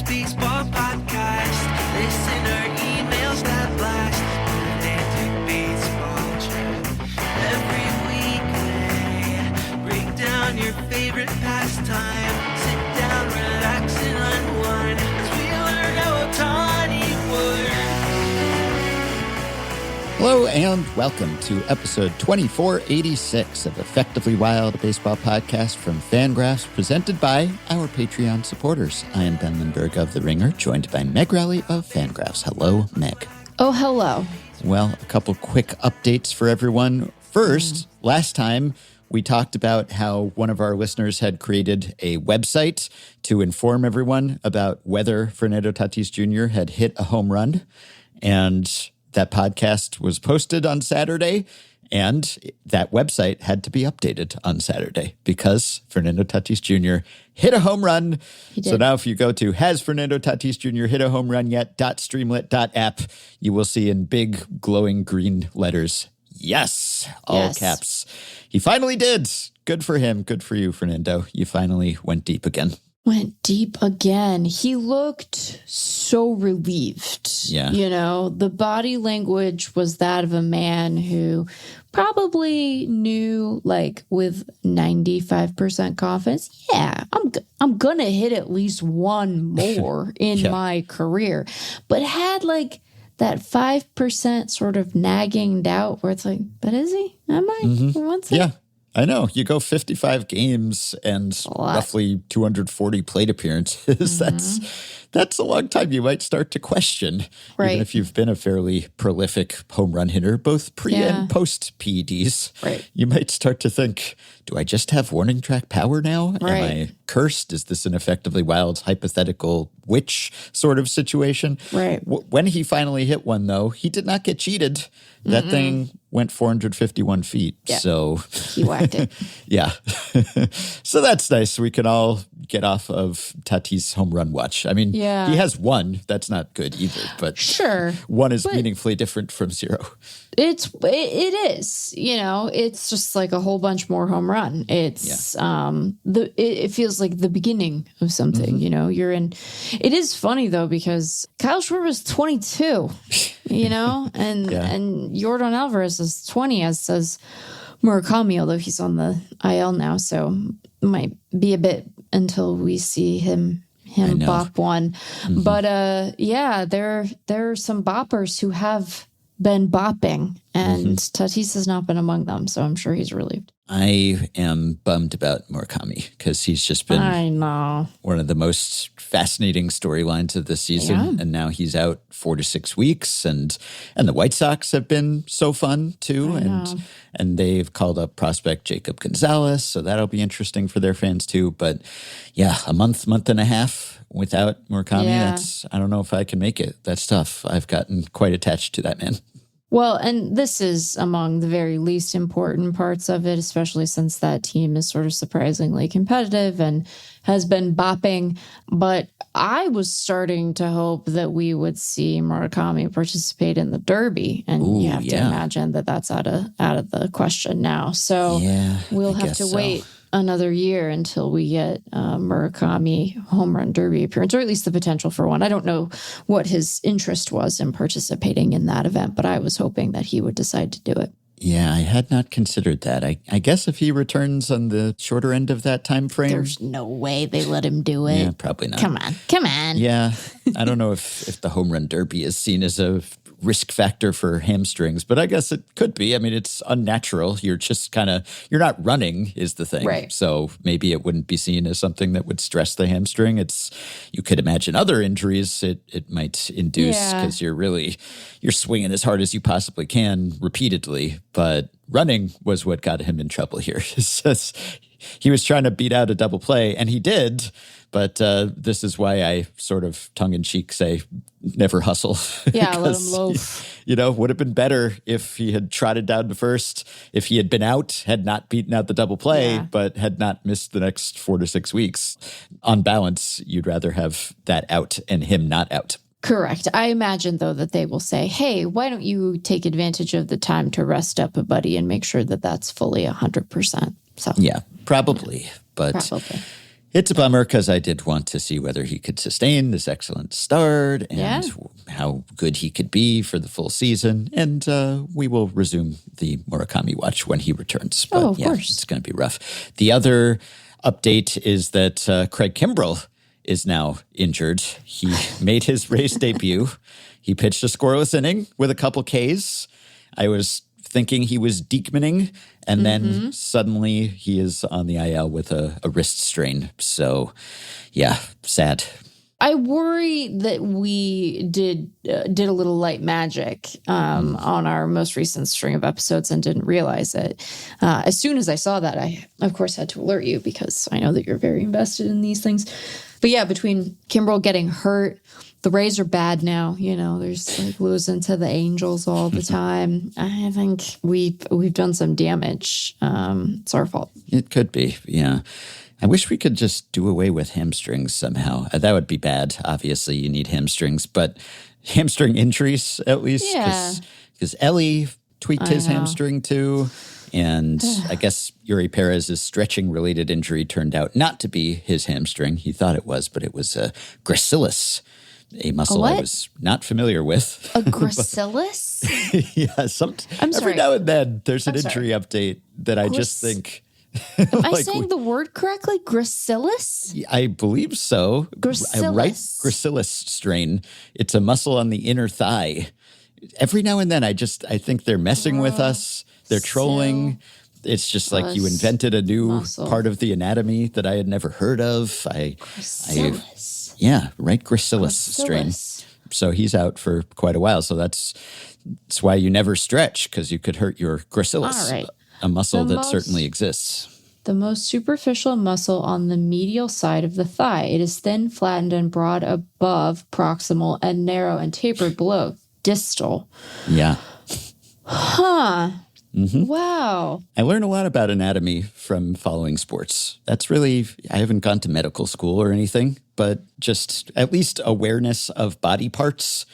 baseball podcast. Listener emails that blast. Pedantic baseball chat. Every weekday, break down your favorite pastime. Sit down, relax, and unwind as we learn how Ohtani works. Hello and welcome to episode 2486 of Effectively Wild, a baseball podcast from FanGraphs, presented by our Patreon supporters. I am Ben Lindbergh of The Ringer, joined by Meg Rowley of FanGraphs. Hello, Meg. Oh, hello. Well, a couple quick updates for everyone. First, last time we talked about how one of our listeners had created a website to inform everyone about whether Fernando Tatis Jr. had hit a home run, and that podcast was posted on Saturday, and that website had to be updated on Saturday because Fernando Tatis Jr. hit a home run. So now if you go to Has Fernando Tatis Jr. hit a home run yet? .streamlit.app, you will see in big glowing green letters, yes, all caps. He finally did. Good for him. Good for you, Fernando. You finally went deep again. Went deep again. He looked so relieved. Yeah. You know, the body language was that of a man who probably knew, like, with 95% confidence, I'm going to hit at least one more in my career. But had, like, that 5% sort of nagging doubt where it's like, but is he? Am I? What's it? Yeah. I know. You go 55 games and roughly 240 plate appearances. That's a long time. You might start to question, even if you've been a fairly prolific home run hitter, both pre and post PEDs. Right. You might start to think, do I just have warning track power now? Am I cursed? Is this an Effectively Wild hypothetical witch sort of situation? Right. When he finally hit one, though, he did not get cheated. That thing went 451 feet. Yeah. So he whacked it. Yeah. So that's nice. We can all get off of Tatis home run watch. I mean, he has one. That's not good either. But one is meaningfully different from zero. It is, you know, it's just like a whole bunch more home run. It's it feels like the beginning of something, you know, you're in. It is funny though, because Kyle Schwarber is 22, you know, and Yordan Alvarez is 20, as says Murakami, although he's on the IL now. So it might be a bit until we see him bop one. But there are some boppers who have been bopping, and Tatis has not been among them, so I'm sure he's relieved. I am bummed about Murakami because he's just been one of the most fascinating storylines of this season, and now he's out 4 to 6 weeks, and the White Sox have been so fun too, and they've called up prospect Jacob Gonzalez, so that'll be interesting for their fans too. But a month and a half without Murakami, I don't know if I can make it. That's tough. I've gotten quite attached to that man. Well, and this is among the very least important parts of it, especially since that team is sort of surprisingly competitive and has been bopping. But I was starting to hope that we would see Murakami participate in the Derby, and you have to imagine that that's out of the question now. So we'll have to wait another year until we get Murakami home run derby appearance, or at least the potential for one. I don't know what his interest was in participating in that event, but I was hoping that he would decide to do it. Yeah, I had not considered that. I guess if he returns on the shorter end of that time frame. There's no way they let him do it. Yeah, probably not. Come on. Yeah, I don't know if the home run derby is seen as a risk factor for hamstrings, but I guess it could be. I mean, it's unnatural. You're just you're not running is the thing. Right. So maybe it wouldn't be seen as something that would stress the hamstring. You could imagine other injuries it might induce because you're swinging as hard as you possibly can repeatedly, but running was what got him in trouble here. He was trying to beat out a double play, and he did. But this is why I sort of tongue-in-cheek say never hustle. Yeah, let him loaf. Would have been better if he had trotted down to first, if he had been out, had not beaten out the double play, but had not missed the next 4 to 6 weeks. On balance, you'd rather have that out and him not out. Correct. I imagine, though, that they will say, hey, why don't you take advantage of the time to rest up a buddy and make sure that that's fully 100%. So yeah, probably. But probably. It's a bummer because I did want to see whether he could sustain this excellent start and how good he could be for the full season. And we will resume the Murakami watch when he returns. But of course. It's going to be rough. The other update is that Craig Kimbrel is now injured. He made his Rays debut. He pitched a scoreless inning with a couple Ks. I was thinking he was Diekmaning, and then suddenly he is on the IL with a wrist strain. So, yeah, sad. I worry that we did a little light magic on our most recent string of episodes and didn't realize it. As soon as I saw that, I, of course, had to alert you because I know that you're very invested in these things. But yeah, between Kimbrel getting hurt, the Rays are bad now. You know, there's like losing to the Angels all the time. I think we've done some damage. It's our fault. It could be, yeah. I wish we could just do away with hamstrings somehow. That would be bad. Obviously, you need hamstrings, but hamstring injuries at least. Because Ellie tweaked his hamstring too. And I guess Yuri Perez's stretching-related injury turned out not to be his hamstring. He thought it was, but it was a gracilis, a muscle I was not familiar with. A gracilis? Yeah, I'm sorry. Every now and then there's an injury update that I just think... Am I saying the word correctly? Gracilis? I believe so. Gracilis. A right gracilis strain. It's a muscle on the inner thigh. Every now and then I think they're messing with us. They're trolling. It's just like you invented a new part of the anatomy that I had never heard of. Gracilis. Right gracilis strain. So he's out for quite a while. So that's why you never stretch, because you could hurt your gracilis. All right. A muscle that certainly exists. The most superficial muscle on the medial side of the thigh. It is thin, flattened, and broad above proximal and narrow and tapered below distal. Yeah. Huh. Mm-hmm. Wow. I learn a lot about anatomy from following sports. That's really, I haven't gone to medical school or anything, but just at least awareness of body parts.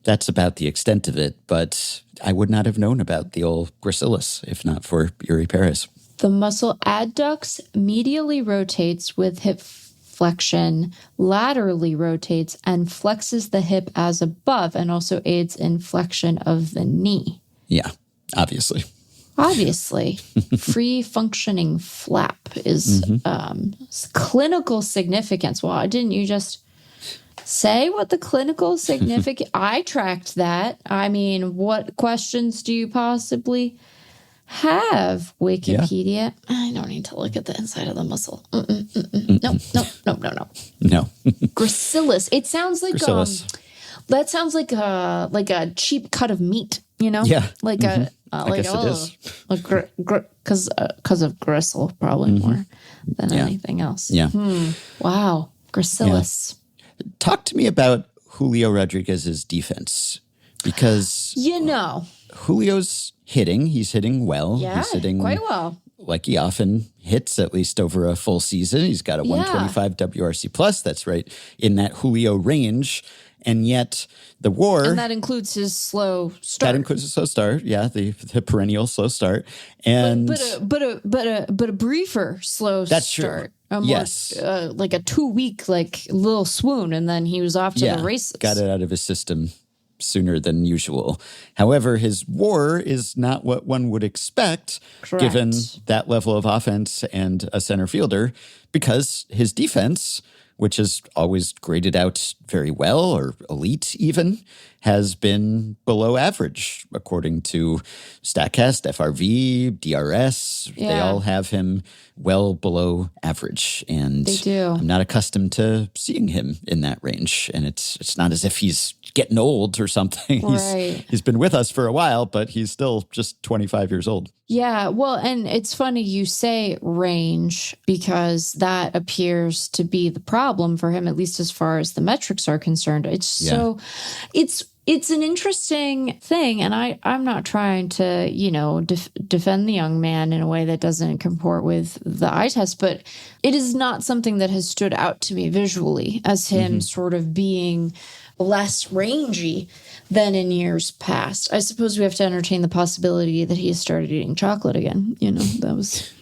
That's about the extent of it, but I would not have known about the old gracilis if not for Yuri Perez. The muscle adducts medially rotates with hip flexion, laterally rotates and flexes the hip as above, and also aids in flexion of the knee. Yeah, obviously. Free functioning flap is clinical significance. Well, didn't you just say what the clinical significance? I tracked that. I mean, what questions do you possibly have, Wikipedia? Yeah. I don't need to look at the inside of the muscle. No. No. Gracilis. It sounds like that sounds like a cheap cut of meat. You know? Yeah. Like a I guess it is. Because of gristle, probably more than anything else. Yeah. Wow. Gracilis. Yeah. Talk to me about Julio Rodriguez's defense, because Julio's hitting. He's hitting well. Yeah, he's hitting quite well. Like he often hits, at least over a full season. He's got a 125 WRC plus. That's right in that Julio range. And yet the WAR... And that includes his slow start. That includes his slow start, the perennial slow start. And but a briefer slow that's start. True. Yes. Like a 2-week little swoon, and then he was off to the races. Got it out of his system sooner than usual. However, his WAR is not what one would expect, given that level of offense and a center fielder, because his defense, which is always graded out very well, or elite even, has been below average, according to StatCast, FRV, DRS. Yeah. They all have him well below average. And they do. I'm not accustomed to seeing him in that range. And it's not as if he's getting old or something. Right. He's been with us for a while, but he's still just 25 years old. Yeah, well, and it's funny you say range, because that appears to be the problem for him, at least as far as the metrics are concerned. It's an interesting thing, and I'm not trying to, defend the young man in a way that doesn't comport with the eye test, but it is not something that has stood out to me visually as him sort of being less rangy than in years past. I suppose we have to entertain the possibility that he has started eating chocolate again. That was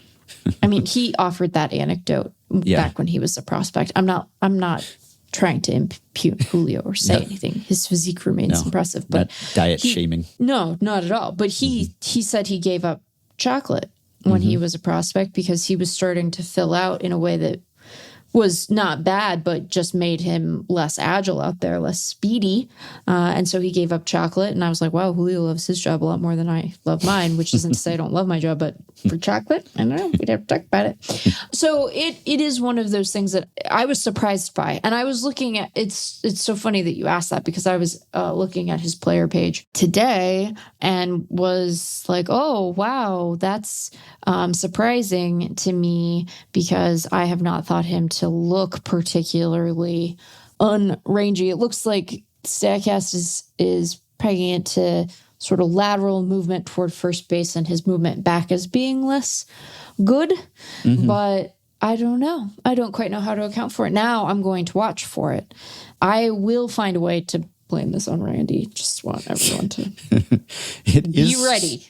I mean, he offered that anecdote back when he was a prospect. I'm not trying to impute Julio or say anything. His physique remains impressive, but not diet shaming. No, not at all. But he said he gave up chocolate when he was a prospect because he was starting to fill out in a way that was not bad, but just made him less agile out there, less speedy. And so he gave up chocolate. And I was like, wow, Julio loves his job a lot more than I love mine, which isn't to say I don't love my job, but for chocolate, I don't know, we'd have to talk about it. So it is one of those things that I was surprised by. And I was looking at, it's so funny that you asked that because I was looking at his player page today and was like, oh, wow, that's surprising to me because I have not thought him to look particularly unrangy. It looks like Statcast is pegging it to sort of lateral movement toward first base and his movement back as being less good. But I don't know. I don't quite know how to account for it. Now I'm going to watch for it. I will find a way to blame this on Randy. Just want everyone to be ready.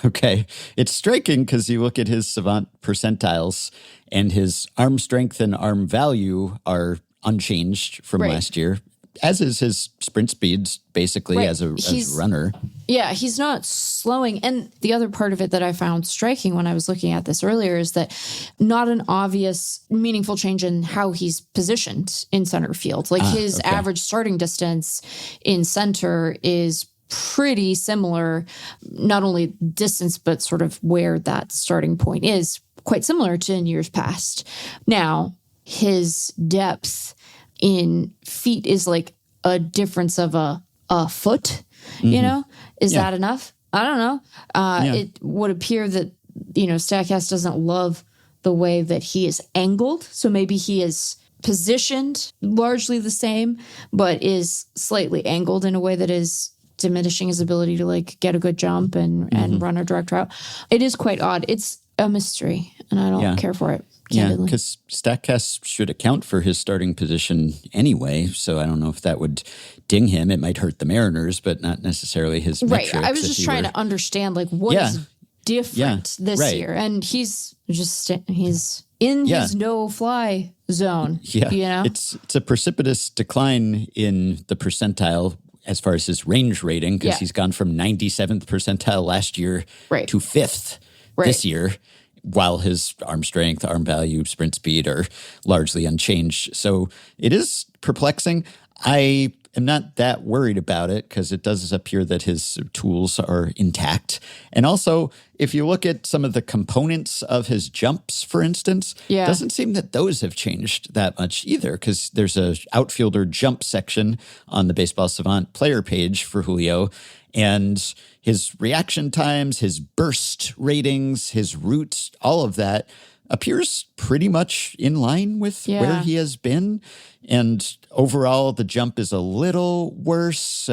Okay. It's striking because you look at his savant percentiles and his arm strength and arm value are unchanged from last year, as is his sprint speeds, basically, as a runner. Yeah, he's not slowing. And the other part of it that I found striking when I was looking at this earlier is that not an obvious, meaningful change in how he's positioned in center field. Like his average starting distance in center is pretty similar, not only distance, but sort of where that starting point is quite similar to in years past. Now, his depth in feet is like a difference of a foot, you know? Is that enough? I don't know. It would appear that, Statcast doesn't love the way that he is angled. So maybe he is positioned largely the same, but is slightly angled in a way that is diminishing his ability to like get a good jump and run a direct route. It is quite odd. It's a mystery, and I don't care for it. Yeah, because Statcast should account for his starting position anyway, so I don't know if that would ding him. It might hurt the Mariners, but not necessarily his metrics. Right, I was just trying to understand like what is different this year, and he's in his no-fly zone. Yeah, it's a precipitous decline in the percentile as far as his range rating, because he's gone from 97th percentile last year to 5th this year, while his arm strength, arm value, sprint speed are largely unchanged. So it is perplexing. I am not that worried about it because it does appear that his tools are intact. And also, if you look at some of the components of his jumps, for instance, it doesn't seem that those have changed that much either, because there's a outfielder jump section on the Baseball Savant player page for Julio, and his reaction times, his burst ratings, his routes, all of that appears pretty much in line with where he has been. And overall, the jump is a little worse,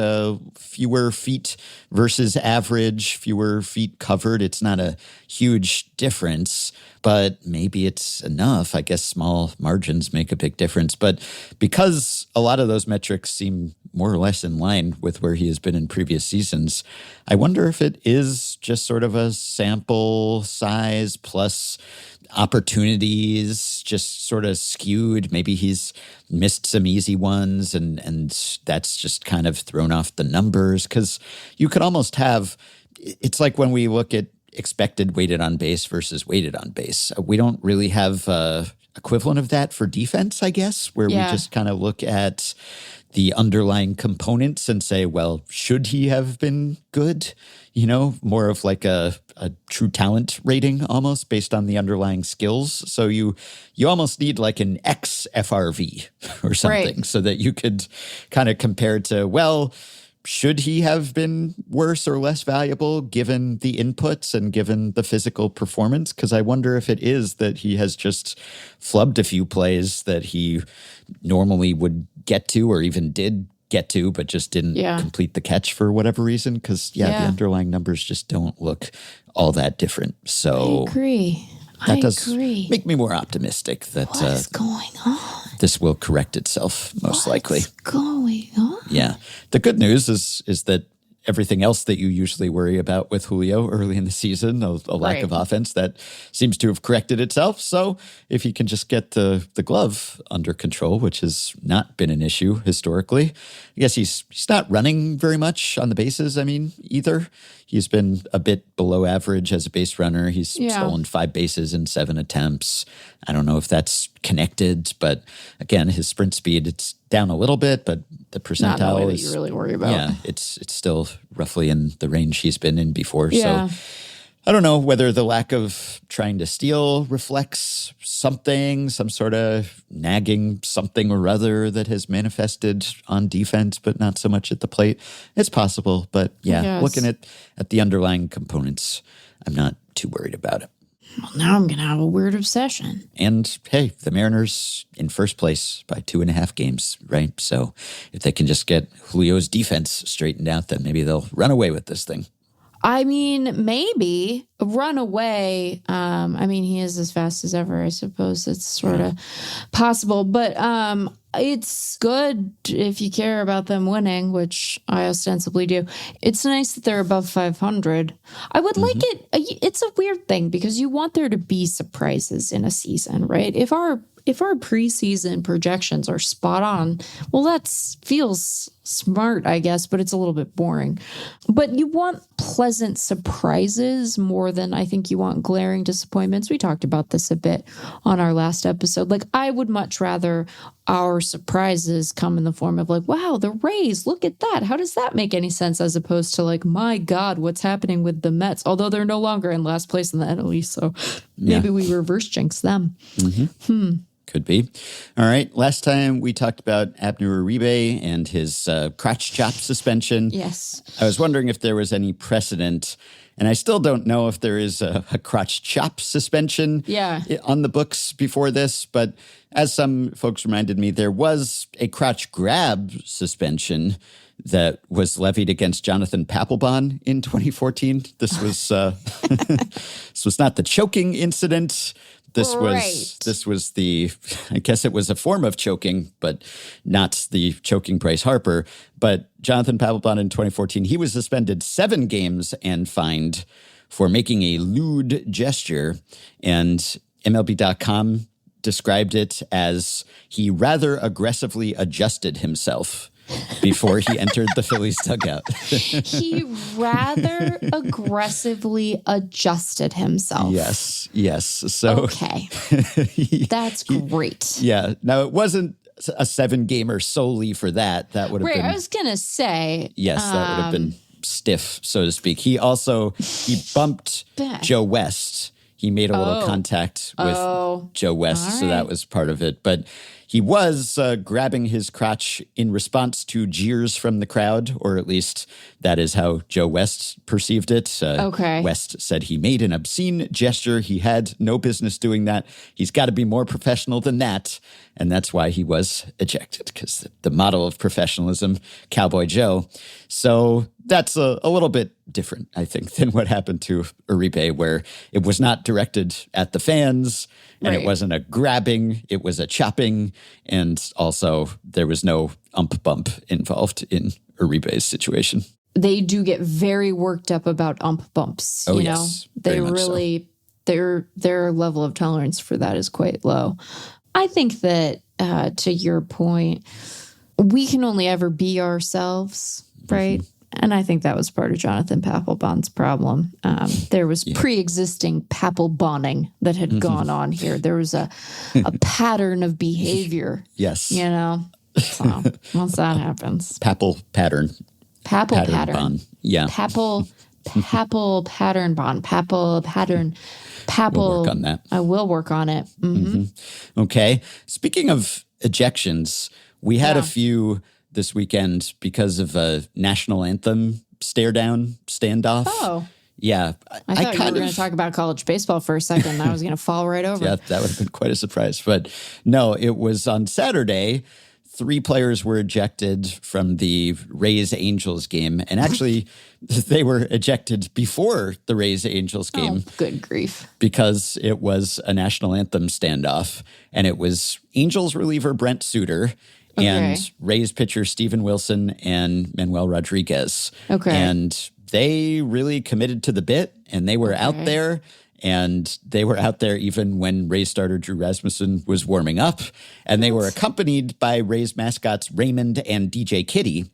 fewer feet versus average, fewer feet covered. It's not a huge difference, but maybe it's enough. I guess small margins make a big difference. But because a lot of those metrics seem more or less in line with where he has been in previous seasons, I wonder if it is just sort of a sample size plus opportunities just sort of skewed. Maybe he's missed some easy ones and that's just kind of thrown off the numbers, because you could almost have, it's like when we look at expected weighted on base versus weighted on base, we don't really have equivalent of that for defense, I guess, where we just kind of look at the underlying components and say, well, should he have been good? You know, more of like a true talent rating almost based on the underlying skills. So you almost need like an XFRV or something so that you could kind of compare to, well, should he have been worse or less valuable given the inputs and given the physical performance? Because I wonder if it is that he has just flubbed a few plays that he normally would get to or even did get to, but just didn't complete the catch for whatever reason. Because, the underlying numbers just don't look all that different. So I agree. That does make me more optimistic that what is going on? This will correct itself, most likely. What's going on? Yeah. The good news is that everything else that you usually worry about with Julio early in the season, a lack of offense that seems to have corrected itself. So if he can just get the glove under control, which has not been an issue historically, I guess he's not running very much on the bases, either. He's been a bit below average as a base runner. He's stolen 5 bases in 7 attempts. I don't know if that's connected, but again, his sprint speed, it's down a little bit, but the percentile not the way is that you really worry about. Yeah, it's still roughly in the range he's been in before. Yeah. So I don't know whether the lack of trying to steal reflects something, some sort of nagging something or other that has manifested on defense, but not so much at the plate. It's possible, but looking at the underlying components, I'm not too worried about it. Well, now I'm going to have a weird obsession. And hey, the Mariners in first place by 2.5 games, right? So if they can just get Julio's defense straightened out, then maybe they'll run away with this thing. Maybe run away. He is as fast as ever. I suppose it's sort of possible, but it's good if you care about them winning, which I ostensibly do. It's nice that they're above 500. I would like it. It's a weird thing because you want there to be surprises in a season, right? If our preseason projections are spot on, well, that feels smart, I guess, but it's a little bit boring. But you want pleasant surprises more than I think you want glaring disappointments. We talked about this a bit on our last episode. Like, I would much rather our surprises come in the form of like, wow, the Rays, look at that. How does that make any sense? As opposed to like, my God, what's happening with the Mets? Although they're no longer in last place in the NL East, so maybe we reverse jinx them. Could be. All right. Last time we talked about Abner Uribe and his crotch chop suspension. Yes. I was wondering if there was any precedent, and I still don't know if there is a crotch chop suspension on the books before this, but as some folks reminded me, there was a crotch grab suspension that was levied against Jonathan Papelbon in 2014. This was this was not the choking incident. This was the, I guess it was a form of choking, but not the choking Bryce Harper. But Jonathan Papelbon in 2014, he was suspended 7 games and fined for making a lewd gesture. And MLB.com described it as he rather aggressively adjusted himself before he entered the Phillies dugout. He rather aggressively adjusted himself. Yes. So okay. That's great. Yeah. Now, it wasn't a 7-gamer solely for that. That would have been... I was going to say... Yes, that would have been stiff, so to speak. He bumped Joe West. He made a little contact with Joe West, so that was part of it. But he was grabbing his crotch in response to jeers from the crowd, or at least that is how Joe West perceived it. West said he made an obscene gesture. He had no business doing that. He's got to be more professional than that. And that's why he was ejected, because the model of professionalism, Cowboy Joe. So that's a little bit different, I think, than what happened to Uribe, where it was not directed at the fans, and it wasn't a grabbing, it was a chopping, and also there was no ump bump involved in Uribe's situation. They do get very worked up about ump bumps. You know, they really, their level of tolerance for that is quite low. I think that, to your point, we can only ever be ourselves, right? And I think that was part of Jonathan Papelbon's problem. There was pre-existing Papelboning that had gone on here. There was a pattern of behavior. Yes. You know? So once that happens. Papel pattern. Papel pattern. Bond. Yeah. Papel pattern bond. Papel pattern. Papel. We'll work on that. I will work on it. Okay. Speaking of ejections, we had a few this weekend because of a National Anthem standoff. Oh. Yeah. I thought you were going to talk about college baseball for a second. I was going to fall right over. Yeah, that would have been quite a surprise. But no, it was on Saturday. 3 players were ejected from the Rays-Angels game. And actually, they were ejected before the Rays-Angels game. Oh, good grief. Because it was a National Anthem standoff. And it was Angels reliever Brent Suter and Rays pitcher Steven Wilson and Manuel Rodriguez. Okay. And they really committed to the bit, and they were out there. And they were out there even when Rays starter Drew Rasmussen was warming up. And they were accompanied by Rays mascots Raymond and DJ Kitty,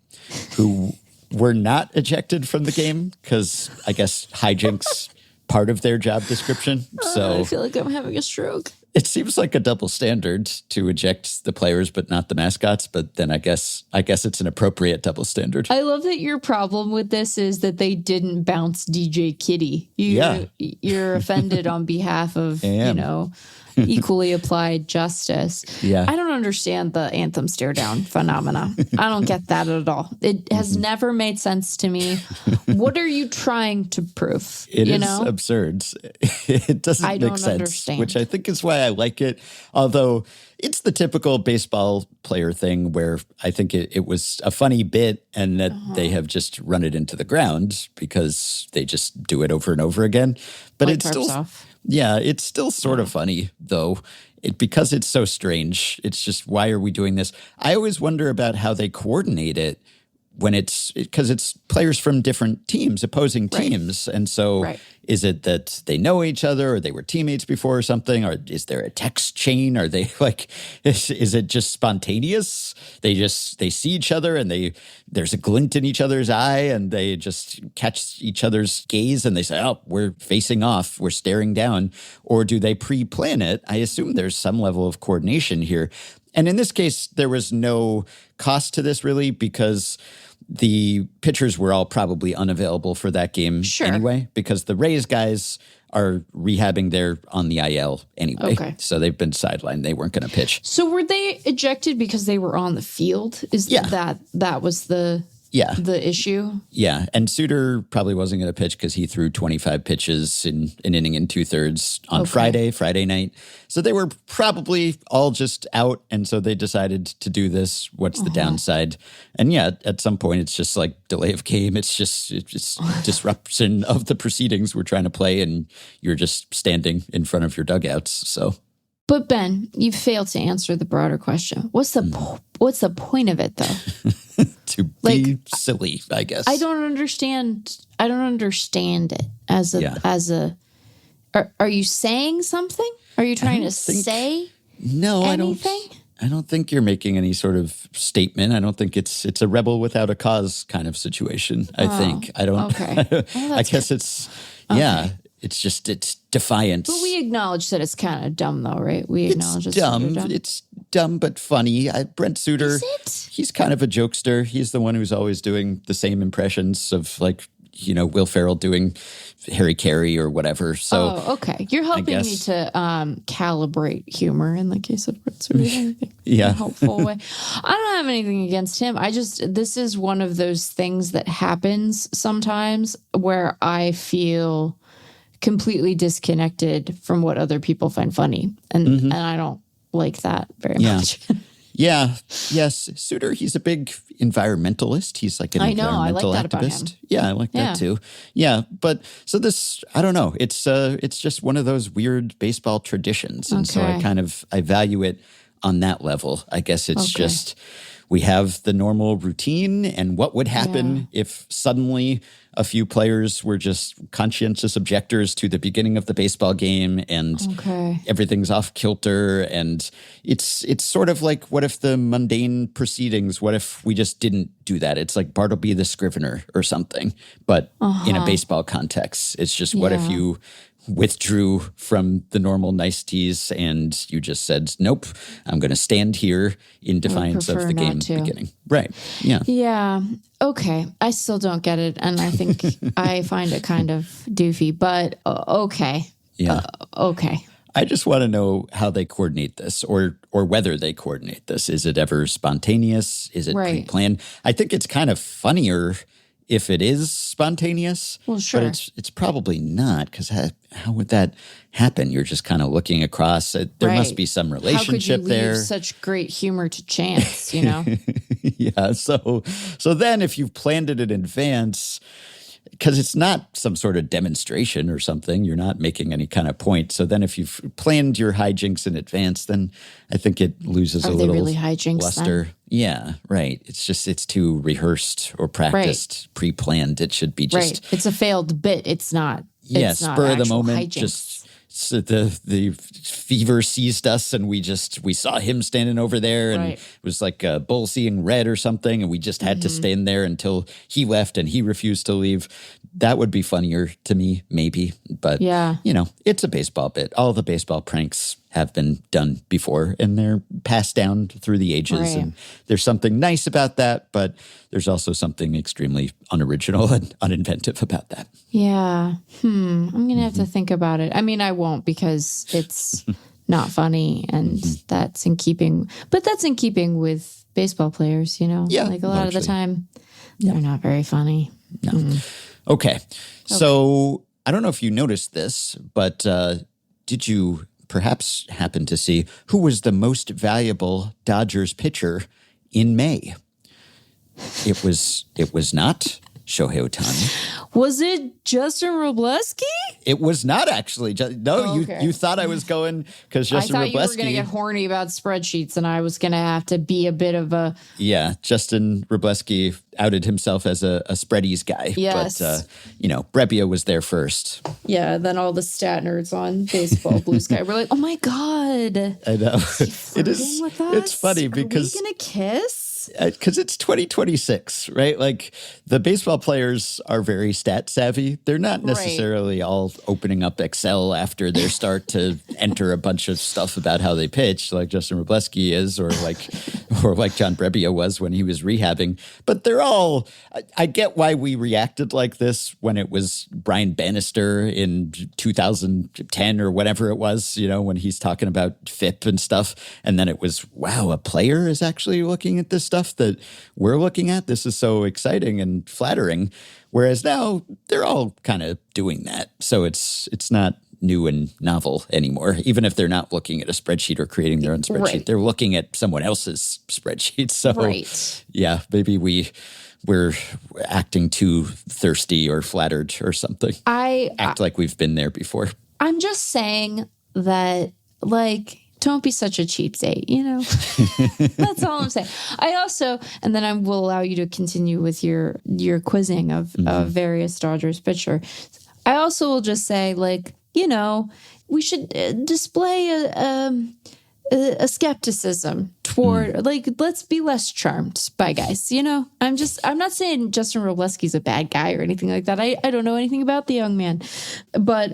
who were not ejected from the game because I guess hijinks part of their job description. So I feel like I'm having a stroke. it seems like a double standard to eject the players but not the mascots. But then I guess it's an appropriate double standard. I love that your problem with this is that they didn't bounce DJ Kitty. You're offended on behalf of, equally applied justice. Yeah. I don't understand the anthem stare down phenomena. I don't get that at all. It has never made sense to me. What are you trying to prove? It is absurd. It doesn't make sense, understand. Which I think is why I like it. Although it's the typical baseball player thing where I think it was a funny bit and that they have just run it into the ground because they just do it over and over again. But it's still... Yeah, it's still sort of funny, though, because it's so strange. It's just, why are we doing this? I always wonder about how they coordinate it when because it's players from different teams, opposing teams. And so is it that they know each other or they were teammates before or something? Or is there a text chain? Are they is it just spontaneous? They see each other and there's a glint in each other's eye and they just catch each other's gaze and they say, oh, we're facing off, we're staring down. Or do they pre-plan it? I assume there's some level of coordination here. And in this case, there was no cost to this really because the pitchers were all probably unavailable for that game anyway, because the Rays guys are rehabbing. They're on the IL anyway. Okay. So they've been sidelined. They weren't going to pitch. So were they ejected because they were on the field? That was the issue? Yeah. And Suter probably wasn't going to pitch because he threw 25 pitches in an inning and 2/3 on Friday night. So they were probably all just out. And so they decided to do this. What's the downside? And at some point, it's just like delay of game. It's just disruption of the proceedings we're trying to play. And you're just standing in front of your dugouts. So. But Ben, you failed to answer the broader question. What's the point of it, though? To be silly, I guess. I don't understand it as a. Are you saying something? Are you trying to say? No, anything? I don't think you're making any sort of statement. I don't think it's a rebel without a cause kind of situation. I think I don't. Okay. Well, I guess it's it's defiance. But we acknowledge that it's kind of dumb, though, right? We acknowledge it's dumb. It's dumb but funny. Brent Suter, is it? He's kind of a jokester. He's the one who's always doing the same impressions of Will Ferrell doing Harry Carey or whatever. So, okay. You're helping me to calibrate humor in the case of Brent Suter. In a helpful way. I don't have anything against him. This is one of those things that happens sometimes where I feel completely disconnected from what other people find funny. And I don't like that very much. Yeah. Yes. Suter, he's a big environmentalist. He's like an environmental activist. Yeah, I like that too. Yeah. But so this, I don't know. It's just one of those weird baseball traditions. And so I value it on that level. I guess it's just, we have the normal routine and what would happen if suddenly a few players were just conscientious objectors to the beginning of the baseball game and everything's off kilter. And it's sort of like, what if the mundane proceedings, what if we just didn't do that? It's like Bartleby the Scrivener or something, but in a baseball context. It's just, what if you withdrew from the normal niceties and you just said, nope, I'm going to stand here in defiance of the game beginning. Right. Yeah. Yeah. Okay. I still don't get it. And I think I find it kind of doofy, but okay. Yeah. Okay. I just want to know how they coordinate this or whether they coordinate this. Is it ever spontaneous? Is it pre-planned? I think it's kind of funnier if it is spontaneous. Well, sure. But it's probably not, because how would that happen? You're just kind of looking across. There must be some relationship there. How could you leave such great humor to chance, Yeah. So then if you've planned it in advance, because it's not some sort of demonstration or something. You're not making any kind of point. So then if you've planned your hijinks in advance, then I think it loses a little really hijinks luster. then? Yeah, right. It's too rehearsed or practiced, pre-planned. It should be just... Right. It's a failed bit. It's not. Yeah, it's not spur of the actual moment, hijinks. just... So the fever seized us, and we saw him standing over there, and it was like a bull seeing red or something, and we just had to stand there until he left, and he refused to leave. That would be funnier to me, maybe. But, it's a baseball bit. All the baseball pranks have been done before, and they're passed down through the ages. Right. And there's something nice about that, but there's also something extremely unoriginal and uninventive about that. Yeah. I'm going to have to think about it. I mean, I won't, because it's not funny, and that's in keeping. But that's in keeping with baseball players, Yeah, like a lot of the time, they're not very funny. No. Okay. So I don't know if you noticed this, but did you perhaps happen to see who was the most valuable Dodgers pitcher in May? It was not Shohei Ohtani. Was it Justin Robleski? It was not actually. You thought I was going because Justin Robleski. I thought you were going to get horny about spreadsheets, and I was going to have to be a bit of a... Yeah, Justin Robleski outed himself as a spreadies guy. Yes. But, Brebbia was there first. Yeah, then all the stat nerds on Baseball Blue Sky were like, oh my God. I know. It is. It's funny because... Are we going to kiss? Because it's 2026, right? Like, the baseball players are very stat savvy. They're not necessarily all opening up Excel after their start to enter a bunch of stuff about how they pitch, like Justin Robleski is, or like John Brebbia was when he was rehabbing. But they're all... I get why we reacted like this when it was Brian Bannister in 2010 or whatever it was, when he's talking about FIP and stuff. And then it was, wow, a player is actually looking at this stuff that we're looking at. This is so exciting and flattering. Whereas now they're all kind of doing that. So it's not new and novel anymore. Even if they're not looking at a spreadsheet or creating their own spreadsheet, they're looking at someone else's spreadsheet. So yeah, maybe we're acting too thirsty or flattered or something. Act like we've been there before. I'm just saying that, don't be such a cheapskate, That's all I'm saying. I also, and then I will allow you to continue with your quizzing of various Dodgers pitcher. I also will just say, we should display a skepticism toward, let's be less charmed by guys, I'm not saying Justin Robleski's a bad guy or anything like that. I don't know anything about the young man, but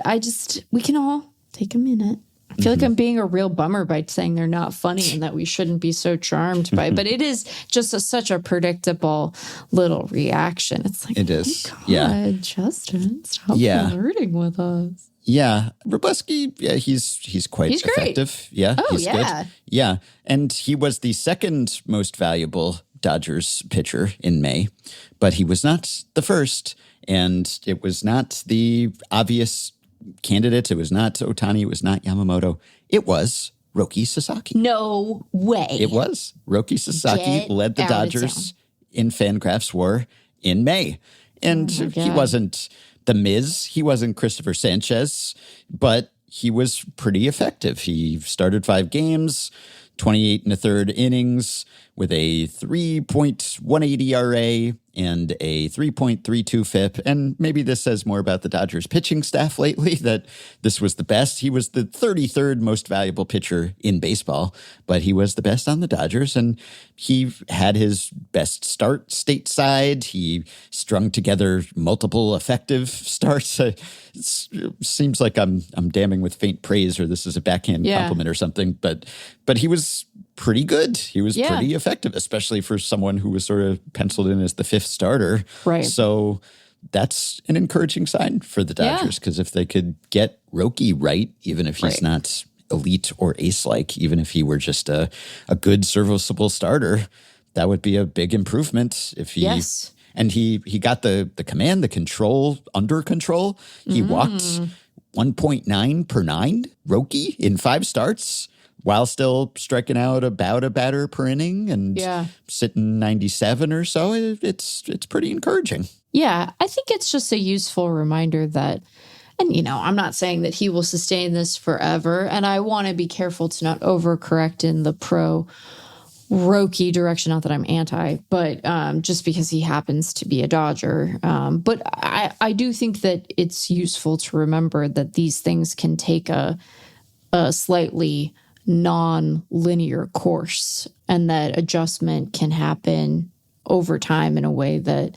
we can all take a minute. I feel like I'm being a real bummer by saying they're not funny and that we shouldn't be so charmed by it. But it is just such a predictable little reaction. It's like, it is. Oh my God, Justin, stop flirting with us. Yeah. Robleski, he's quite effective. Yeah, he's good. Yeah. And he was the second most valuable Dodgers pitcher in May, but he was not the first. And it was not the obvious candidates. It was not Ohtani. It was not Yamamoto. It was Roki Sasaki. No way. It was. Roki Sasaki led the Dodgers in FanGraphs WAR in May. And he wasn't the Miz. He wasn't Christopher Sanchez, but he was pretty effective. He started 5 games, 28 and a third innings with a 3.18 ERA and a 3.32 FIP. And maybe this says more about the Dodgers pitching staff lately, that this was the best. He was the 33rd most valuable pitcher in baseball, but he was the best on the Dodgers. And he had his best start stateside. He strung together multiple effective starts. It seems like I'm damning with faint praise, or this is a backhand compliment or something, but he was pretty good. He was pretty effective, especially for someone who was sort of penciled in as the 5th starter. Right. So that's an encouraging sign for the Dodgers, because if they could get Roki right, even if he's not elite or ace-like, even if he were just a good serviceable starter, that would be a big improvement. If he and he got the command, the control under control. He walked 1.9 per 9, Roki, in 5 starts. while still striking out about a batter per inning and sitting 97 or so. It's pretty encouraging. Yeah, I think it's just a useful reminder that, and, I'm not saying that he will sustain this forever, and I want to be careful to not overcorrect in the pro Roki direction, not that I'm anti, but just because he happens to be a Dodger. But I do think that it's useful to remember that these things can take a slightly non-linear course, and that adjustment can happen over time in a way that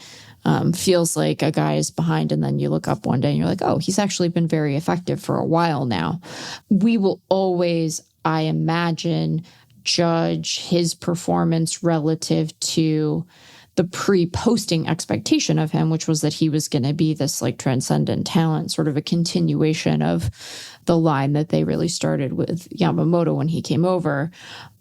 feels like a guy is behind, and then you look up one day and you're like, oh, he's actually been very effective for a while now. We will always, I imagine, judge his performance relative to the pre-posting expectation of him, which was that he was going to be this like transcendent talent, sort of a continuation of the line that they really started with Yamamoto when he came over.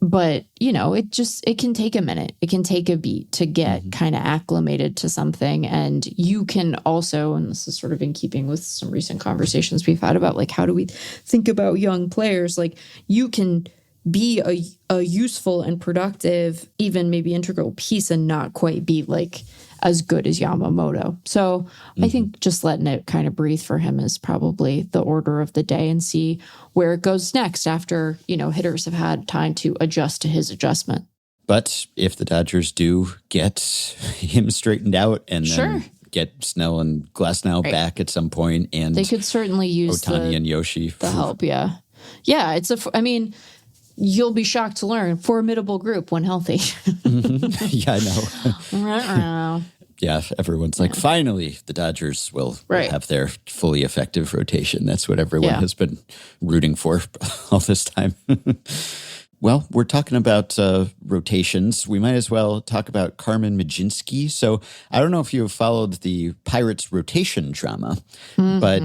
But, it can take a minute. It can take a beat to get kind of acclimated to something. And you can also, and this is sort of in keeping with some recent conversations we've had about like, how do we think about young players? Like, you can be a useful and productive, even maybe integral piece, and not quite be like as good as Yamamoto. So I think just letting it kind of breathe for him is probably the order of the day, and see where it goes next after, hitters have had time to adjust to his adjustment. But if the Dodgers do get him straightened out and then get Snell and Glasnow back at some point, and they could certainly use Ohtani and Yoshi. The help, yeah. It's you'll be shocked to learn, formidable group when healthy. Yeah, I know. Yeah, everyone's like, finally, the Dodgers will have their fully effective rotation. That's what everyone has been rooting for all this time. Well, we're talking about rotations. We might as well talk about Carmen Mlodzinski. So I don't know if you have followed the Pirates rotation drama, but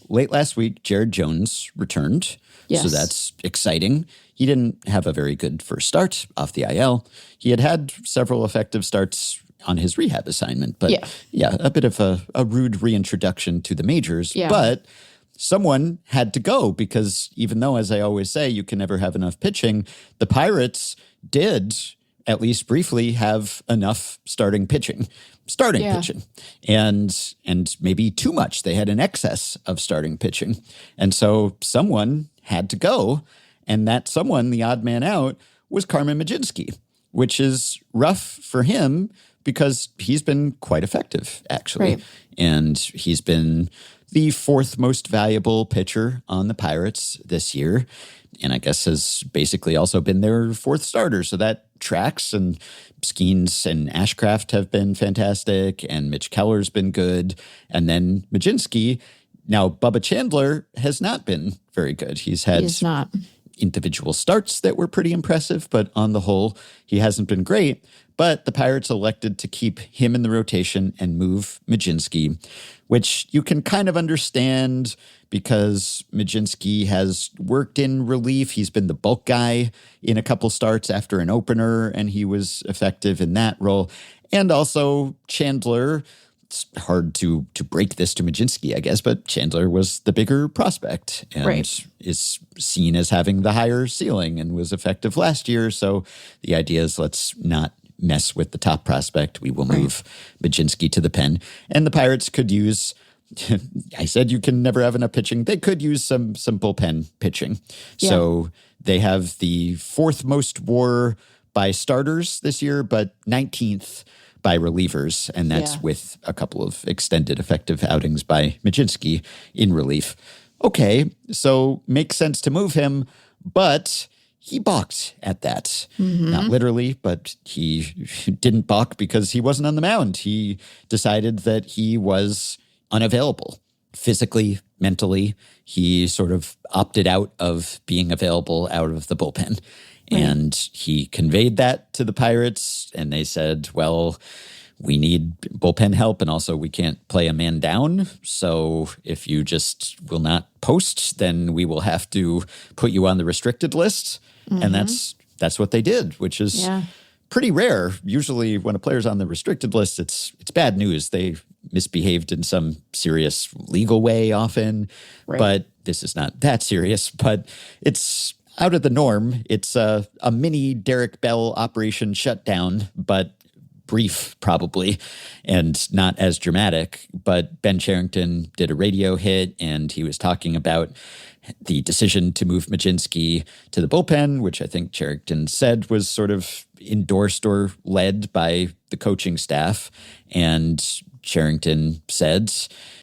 late last week, Jared Jones returned. Yes. So that's exciting. He didn't have a very good first start off the IL. He had several effective starts on his rehab assignment, but a bit of a rude reintroduction to the majors. Yeah. But someone had to go, because even though, as I always say, you can never have enough pitching, the Pirates did, at least briefly, have enough starting pitching. And maybe too much. They had an excess of starting pitching. And so someone had to go. And that someone, the odd man out, was Carmen Mlodzinski, which is rough for him because he's been quite effective, actually. Right. And he's been the fourth most valuable pitcher on the Pirates this year. And I guess has basically also been their fourth starter. So that tracks. And Skeens and Ashcraft have been fantastic. And Mitch Keller's been good. And then Mlodzinski. Now, Bubba Chandler has not been very good. He is not. Individual starts that were pretty impressive, but on the whole, he hasn't been great. But the Pirates elected to keep him in the rotation and move Mlodzinski, which you can kind of understand because Mlodzinski has worked in relief. He's been the bulk guy in a couple starts after an opener, and he was effective in that role. And also Chandler, it's hard to break this to Mlodzinski, I guess, but Chandler was the bigger prospect and is seen as having the higher ceiling and was effective last year. So the idea is let's not mess with the top prospect. We will move Mlodzinski to the pen. And the Pirates could use, I said you can never have enough pitching. They could use some bullpen pitching. Yeah. So they have the fourth most WAR by starters this year, but 19th by relievers, and that's with a couple of extended effective outings by Mlodzinski in relief. Okay, so makes sense to move him, but he balked at that. Not literally, but he didn't balk because he wasn't on the mound. He decided that he was unavailable physically, mentally. He sort of opted out of being available out of the bullpen. And he conveyed that to the Pirates, and they said, well, we need bullpen help, and also we can't play a man down. So if you just will not post, then we will have to put you on the restricted list. And that's what they did, which is pretty rare. Usually when a player's on the restricted list, it's bad news. They misbehaved in some serious legal way often, but this is not that serious. But it's, out of the norm. It's a mini Derek Bell operation shutdown, but brief probably, and not as dramatic. But Ben Cherington did a radio hit, and he was talking about the decision to move Mlodzinski to the bullpen, which I think Cherington said was sort of endorsed or led by the coaching staff. And Cherington said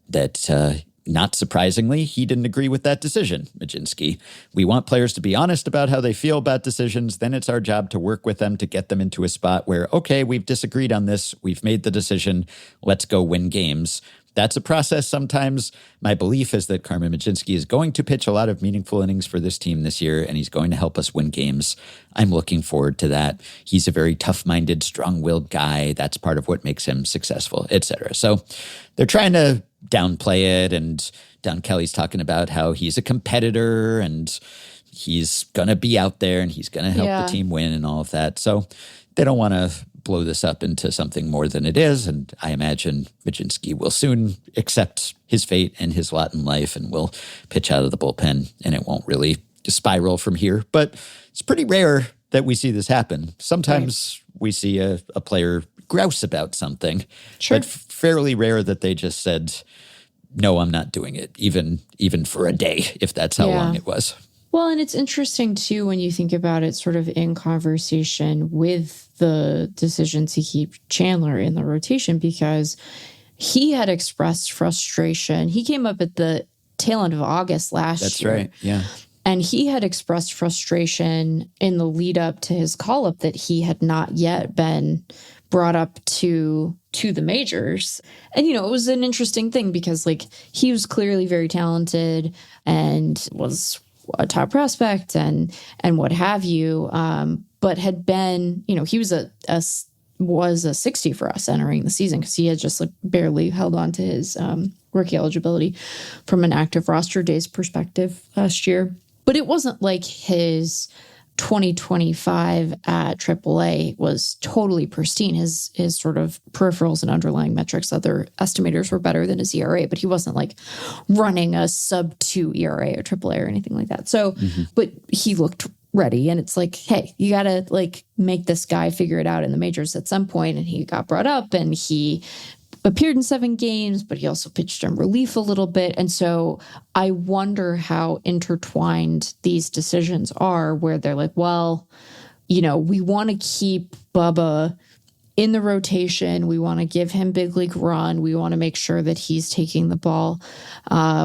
that not surprisingly, he didn't agree with that decision, Mlodzinski. We want players to be honest about how they feel about decisions. Then it's our job to work with them to get them into a spot where, okay, we've disagreed on this. We've made the decision. Let's go win games. That's a process sometimes. My belief is that Carmen Mlodzinski is going to pitch a lot of meaningful innings for this team this year, and he's going to help us win games. I'm looking forward to that. He's a very tough-minded, strong-willed guy. That's part of what makes him successful, etc. So they're trying to downplay it, and Don Kelly's talking about how he's a competitor and he's going to be out there and he's going to help the team win and all of that. So they don't want to blow this up into something more than it is. And I imagine Mlodzinski will soon accept his fate and his lot in life and will pitch out of the bullpen, and it won't really spiral from here. But it's pretty rare that we see this happen. Sometimes we see a player grouse about something, but fairly rare that they just said, no, I'm not doing it, even for a day, if that's how long it was. Well, and it's interesting, too, when you think about it sort of in conversation with the decision to keep Chandler in the rotation, because he had expressed frustration. He came up at the tail end of August last year. That's right, yeah. And he had expressed frustration in the lead up to his call-up that he had not yet been brought up to the majors. And, you know, it was an interesting thing because, like, he was clearly very talented and was a top prospect and what have you, but had been, you know, he was a 60 for us entering the season because he had just like barely held on to his rookie eligibility from an active roster days perspective last year. But it wasn't like his 2025 at AAA was totally pristine. His sort of peripherals and underlying metrics, other estimators were better than his ERA, but he wasn't like running a sub-2 ERA or AAA or anything like that. So, but he looked ready, and it's like, hey, you got to like make this guy figure it out in the majors at some point. And he got brought up, and he appeared in 7 games, but he also pitched in relief a little bit. And so I wonder how intertwined these decisions are, where they're like, well, you know, we want to keep Bubba in the rotation. We want to give him big league run. We want to make sure that he's taking the ball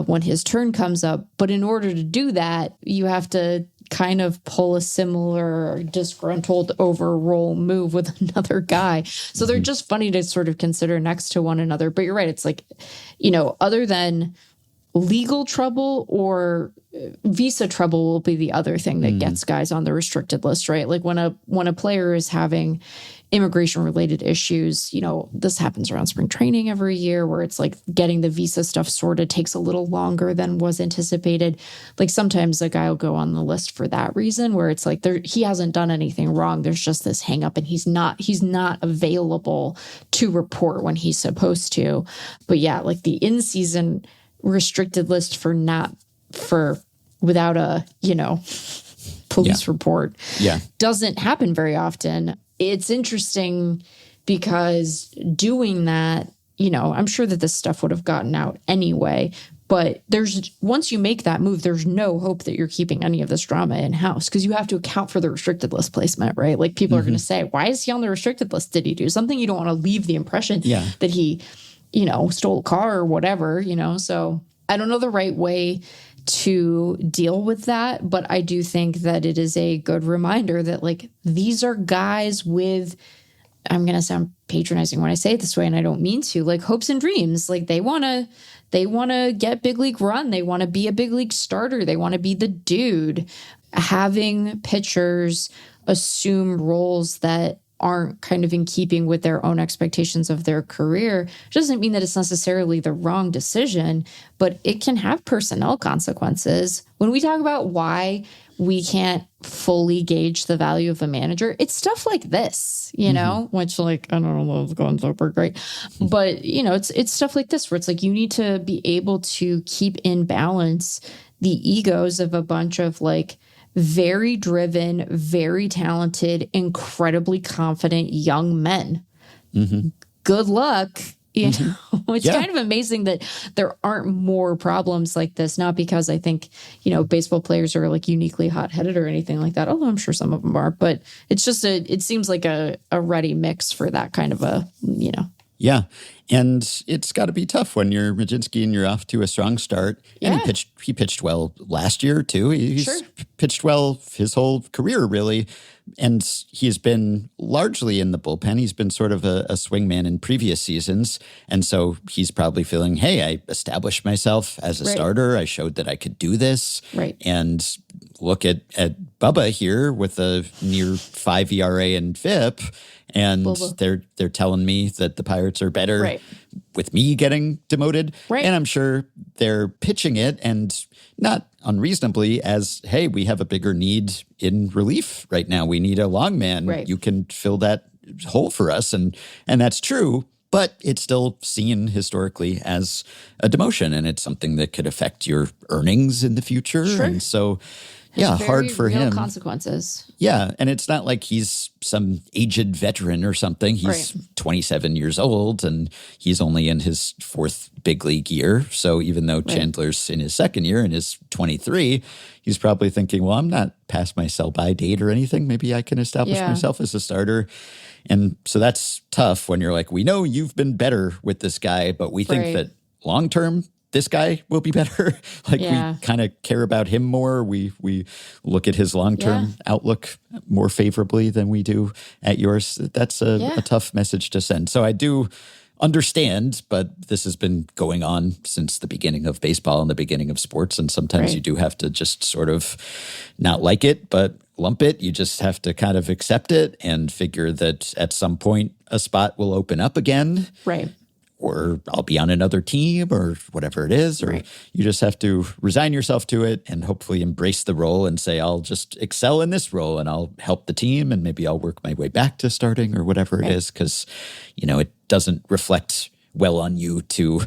when his turn comes up. But in order to do that, you have to kind of pull a similar disgruntled overroll move with another guy. So they're just funny to sort of consider next to one another. But you're right. It's like, you know, other than legal trouble or visa trouble will be the other thing that gets guys on the restricted list, right? Like when a player is having immigration related issues, you know, this happens around spring training every year where it's like getting the visa stuff sorted takes a little longer than was anticipated. Like sometimes a guy will go on the list for that reason, where it's like he hasn't done anything wrong. There's just this hang up and he's not available to report when he's supposed to. But yeah, like the in-season restricted list without a, you know, police report doesn't happen very often. It's interesting because doing that, you know, I'm sure that this stuff would have gotten out anyway, but once you make that move, there's no hope that you're keeping any of this drama in-house because you have to account for the restricted list placement, right? Like people are going to say, why is he on the restricted list? Did he do something? You don't want to leave the impression that he, you know, stole a car or whatever, you know? So I don't know the right way to deal with that, but I do think that it is a good reminder that like these are guys with, I'm going to sound patronizing when I say it this way, and I don't mean to, like hopes and dreams. Like they want to get big league run. They want to be a big league starter. They want to be the dude. Having pitchers assume roles that aren't kind of in keeping with their own expectations of their career doesn't mean that it's necessarily the wrong decision, but it can have personnel consequences. When we talk about why we can't fully gauge the value of a manager, it's stuff like this, you know, which like, I don't know if it's going super great, but you know, it's stuff like this where it's like, you need to be able to keep in balance the egos of a bunch of like very driven, very talented, incredibly confident young men. Good luck. You know, it's kind of amazing that there aren't more problems like this. Not because I think, you know, baseball players are like uniquely hot-headed or anything like that, although I'm sure some of them are. But it's just it seems like a ready mix for that kind of a, you know. Yeah. And it's got to be tough when you're Mlodzinski and you're off to a strong start. And he pitched well last year, too. He's pitched well his whole career, really. And he's been largely in the bullpen. He's been sort of a swingman in previous seasons. And so he's probably feeling, hey, I established myself as a starter. I showed that I could do this. And look at Bubba here with a near 5 ERA and FIP. And they're telling me that the Pirates are better with me getting demoted. And I'm sure they're pitching it, and not unreasonably, as, hey, we have a bigger need in relief right now. We need a long man. You can fill that hole for us. And that's true. But it's still seen historically as a demotion, and it's something that could affect your earnings in the future. And so, hard for him. Consequences. Yeah, and it's not like he's some aged veteran or something. He's 27 years old, and he's only in his 4th big league year. So even though Chandler's in his 2nd year and is 23, he's probably thinking, well, I'm not past my sell-by date or anything. Maybe I can establish myself as a starter. And so that's tough when you're like, we know you've been better with this guy, but we think that long-term, this guy will be better. We kind of care about him more. We look at his long-term outlook more favorably than we do at yours. That's a tough message to send. So I do understand, but this has been going on since the beginning of baseball and the beginning of sports. And sometimes you do have to just sort of not like it, but lump it. You just have to kind of accept it and figure that at some point a spot will open up again. Or I'll be on another team or whatever it is, or you just have to resign yourself to it and hopefully embrace the role and say, I'll just excel in this role and I'll help the team and maybe I'll work my way back to starting or whatever it is, because, you know, it doesn't reflect well on you to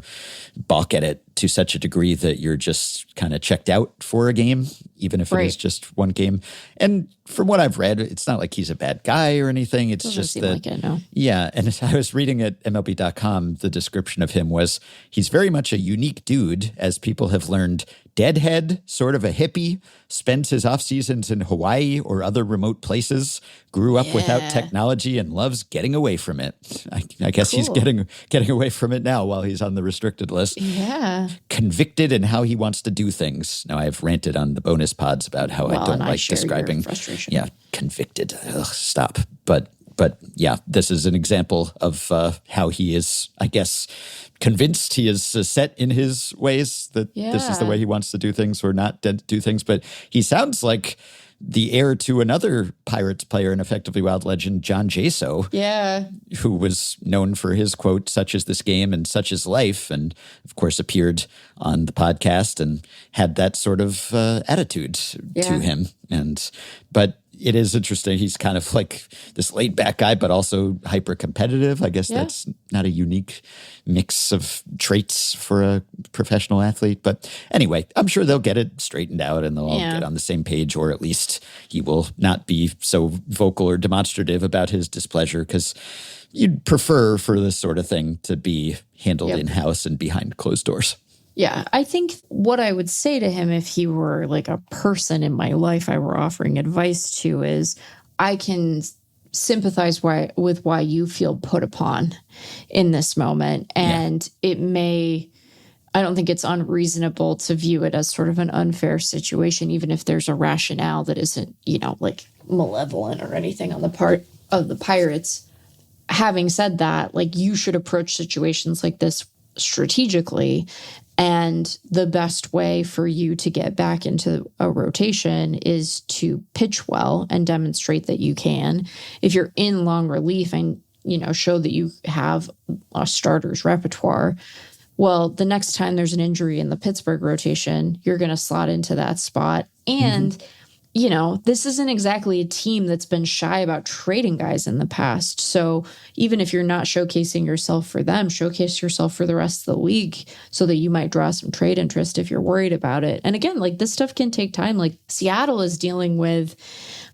balk at it to such a degree that you're just kind of checked out for a game, even if it is just one game. And from what I've read, it's not like he's a bad guy or anything. It's just that, like it, no. Yeah. And I was reading at MLB.com, the description of him was, he's very much a unique dude, as people have learned. Deadhead, sort of a hippie, spends his off seasons in Hawaii or other remote places, grew up without technology and loves getting away from it. I guess he's getting away from it now while he's on the restricted list. Convicted in how he wants to do things. Now, I've ranted on the bonus pods about how I don't like describing frustration. Convicted. Ugh, stop. But yeah, this is an example of how he is, I guess, convinced he is set in his ways that this is the way he wants to do things or not do things. But he sounds like the heir to another Pirates player and effectively Wild legend, John Jaso, who was known for his quote, "Such is this game and such is life," and of course appeared on the podcast and had that sort of attitude to him. But it is interesting. He's kind of like this laid back guy, but also hyper competitive. I guess that's not a unique mix of traits for a professional athlete. But anyway, I'm sure they'll get it straightened out and they'll all get on the same page, or at least he will not be so vocal or demonstrative about his displeasure, because you'd prefer for this sort of thing to be handled in-house and behind closed doors. Yeah, I think what I would say to him if he were like a person in my life I were offering advice to is, I can sympathize with why you feel put upon in this moment. And it may, I don't think it's unreasonable to view it as sort of an unfair situation, even if there's a rationale that isn't, you know, like malevolent or anything on the part of the Pirates. Having said that, like, you should approach situations like this strategically. And the best way for you to get back into a rotation is to pitch well and demonstrate that you can. If you're in long relief and, you know, show that you have a starter's repertoire, well, the next time there's an injury in the Pittsburgh rotation, you're going to slot into that spot. And this isn't exactly a team that's been shy about trading guys in the past. So even if you're not showcasing yourself for them, showcase yourself for the rest of the league so that you might draw some trade interest if you're worried about it. And again, like this stuff can take time. Like Seattle is dealing with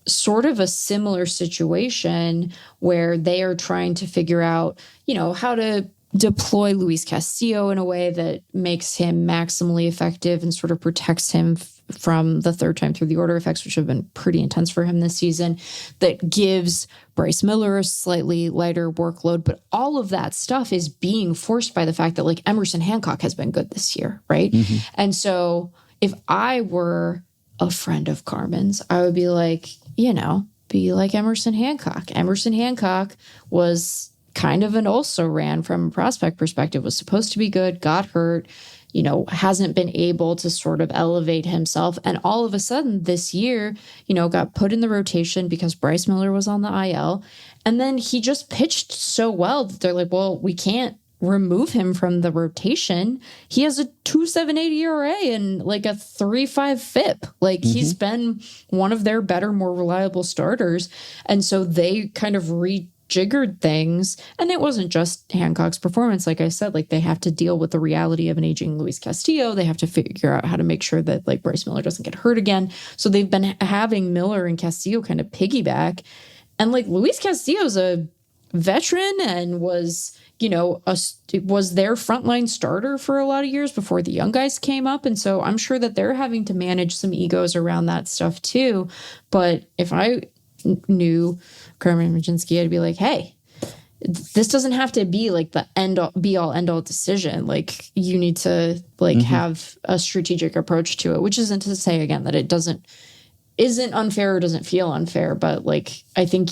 sort of a similar situation where they are trying to figure out, how to deploy Luis Castillo in a way that makes him maximally effective and sort of protects him from the third time through the order effects, which have been pretty intense for him this season, that gives Bryce Miller a slightly lighter workload. But all of that stuff is being forced by the fact that like Emerson Hancock has been good this year, right? Mm-hmm. And so if I were a friend of Carmen's, I would be like, be like Emerson Hancock. Emerson Hancock was kind of an also ran from a prospect perspective, was supposed to be good, got hurt, hasn't been able to sort of elevate himself. And all of a sudden this year, got put in the rotation because Bryce Miller was on the IL. And then he just pitched so well that they're like, well, we can't remove him from the rotation. He has a 2.78 ERA and like a 3.5 FIP. Like he's been one of their better, more reliable starters. And so they kind of rejiggered things. And it wasn't just Hancock's performance. Like I said, like they have to deal with the reality of an aging Luis Castillo. They have to figure out how to make sure that like Bryce Miller doesn't get hurt again. So they've been having Miller and Castillo kind of piggyback. And like Luis Castillo's a veteran and was was their frontline starter for a lot of years before the young guys came up. And so I'm sure that they're having to manage some egos around that stuff too. But if I knew Carmen Mlodzinski, I'd be like, hey, this doesn't have to be like the be all end all decision. Like you need to like have a strategic approach to it, which isn't to say again that it isn't unfair or doesn't feel unfair. But like, I think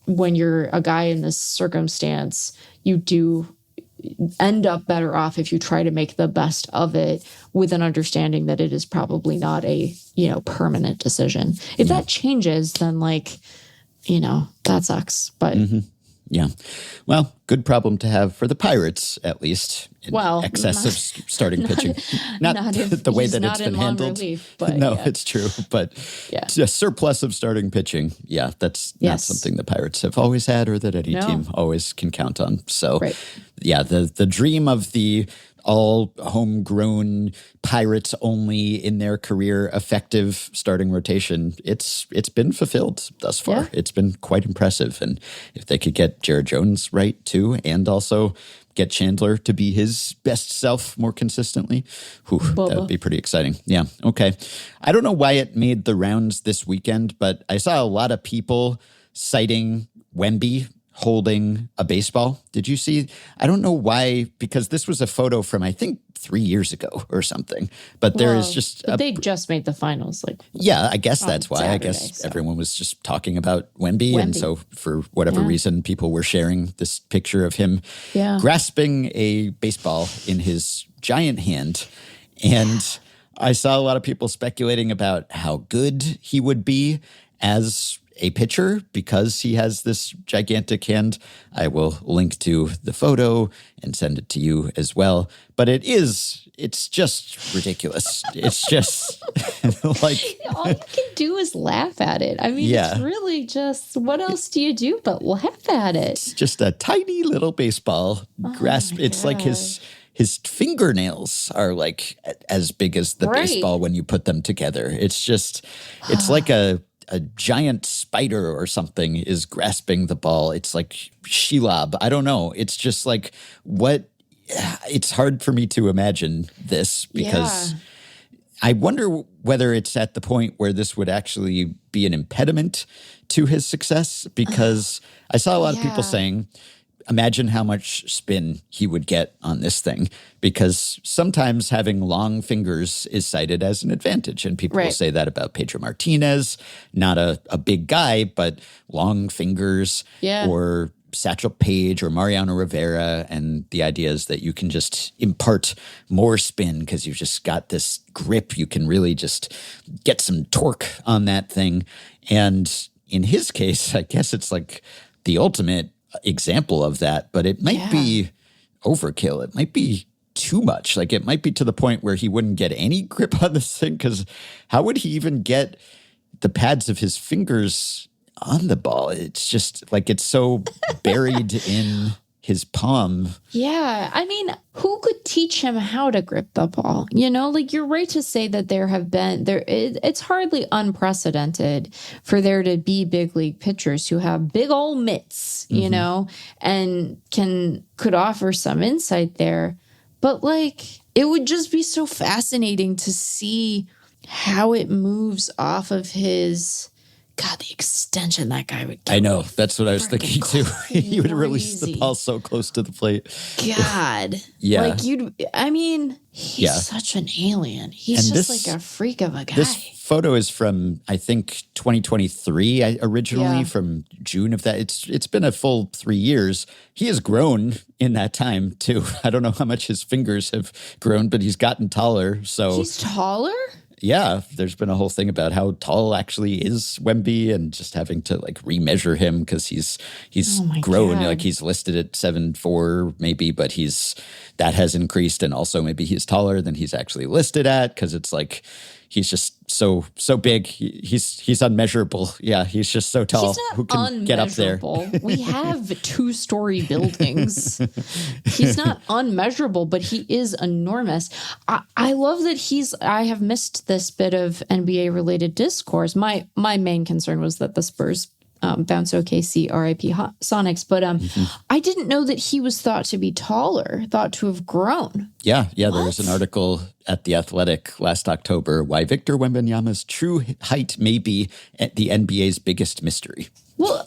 when you're a guy in this circumstance, you do end up better off if you try to make the best of it with an understanding that it is probably not a, permanent decision. If that changes, then like, that sucks. But yeah. Well, good problem to have for the Pirates, at least. Well, excessive starting pitching. Not the way that it's been handled. Relief, but it's true. But a surplus of starting pitching. Yeah, that's not something the Pirates have always had or that any team always can count on. So, the dream of the all homegrown Pirates only in their career effective starting rotation, it's been fulfilled thus far. Yeah. It's been quite impressive. And if they could get Jared Jones right too, and also get Chandler to be his best self more consistently, that would be pretty exciting. Yeah. Okay. I don't know why it made the rounds this weekend, but I saw a lot of people citing Wemby holding a baseball. Did you see? I don't know why, because this was a photo from, I think, 3 years ago or something. But there is just... they just made the finals. I guess that's why. Saturday, I guess everyone was just talking about Wemby. And so for whatever reason, people were sharing this picture of him grasping a baseball in his giant hand. And I saw a lot of people speculating about how good he would be as a pitcher because he has this gigantic hand. I will link to the photo and send it to you as well. But it's just ridiculous. It's just like... all you can do is laugh at it. I mean, it's really just, what else do you do but laugh at it? It's just a tiny little baseball grasp. It's like his fingernails are like as big as the baseball when you put them together. It's just, it's like a giant spider or something is grasping the ball. It's like Shelob. I don't know. It's just like it's hard for me to imagine this because I wonder whether it's at the point where this would actually be an impediment to his success, because I saw a lot of people saying, imagine how much spin he would get on this thing, because sometimes having long fingers is cited as an advantage. And people will say that about Pedro Martinez, not a big guy, but long fingers, or Satchel Paige or Mariano Rivera. And the idea is that you can just impart more spin because you've just got this grip. You can really just get some torque on that thing. And in his case, I guess it's like the ultimate example of that, but it might be overkill. It might be too much. Like it might be to the point where he wouldn't get any grip on this thing, because how would he even get the pads of his fingers on the ball, it's just like it's so buried in his palm. Yeah. I mean, who could teach him how to grip the ball? You know, like you're right to say that it's hardly unprecedented for there to be big league pitchers who have big old mitts, you know, and could offer some insight there. But like, it would just be so fascinating to see how it moves off of his... God, the extension that guy would get. I know. That's what I was thinking too. He would release the Crazy. ball so close to the plate. God. Yeah. Like he's such an alien. He's And just this- like a freak of a guy. This photo is from, I think, 2023 originally, from June of that. It's been a full 3 years. He has grown in that time too. I don't know how much his fingers have grown, but he's gotten taller. So He's taller? yeah, there's been a whole thing about how tall actually is Wemby and just having to like remeasure him because he's Oh my grown. God. Like he's listed at 7'4" maybe, but that has increased, and also maybe he's taller than he's actually listed at because it's like he's just so big. He's unmeasurable. Yeah, he's just so tall. He's not Who can get up there? unmeasurable. We have 2-story buildings. He's not unmeasurable, but he is enormous. I love that I have missed this bit of NBA related discourse. My main concern was that the Spurs bounce OKC RIP Sonics, but I didn't know that he was thought to be taller, thought to have grown. Yeah. There was an article at The Athletic last October why Victor Wembanyama's true height may be the NBA's biggest mystery. Well,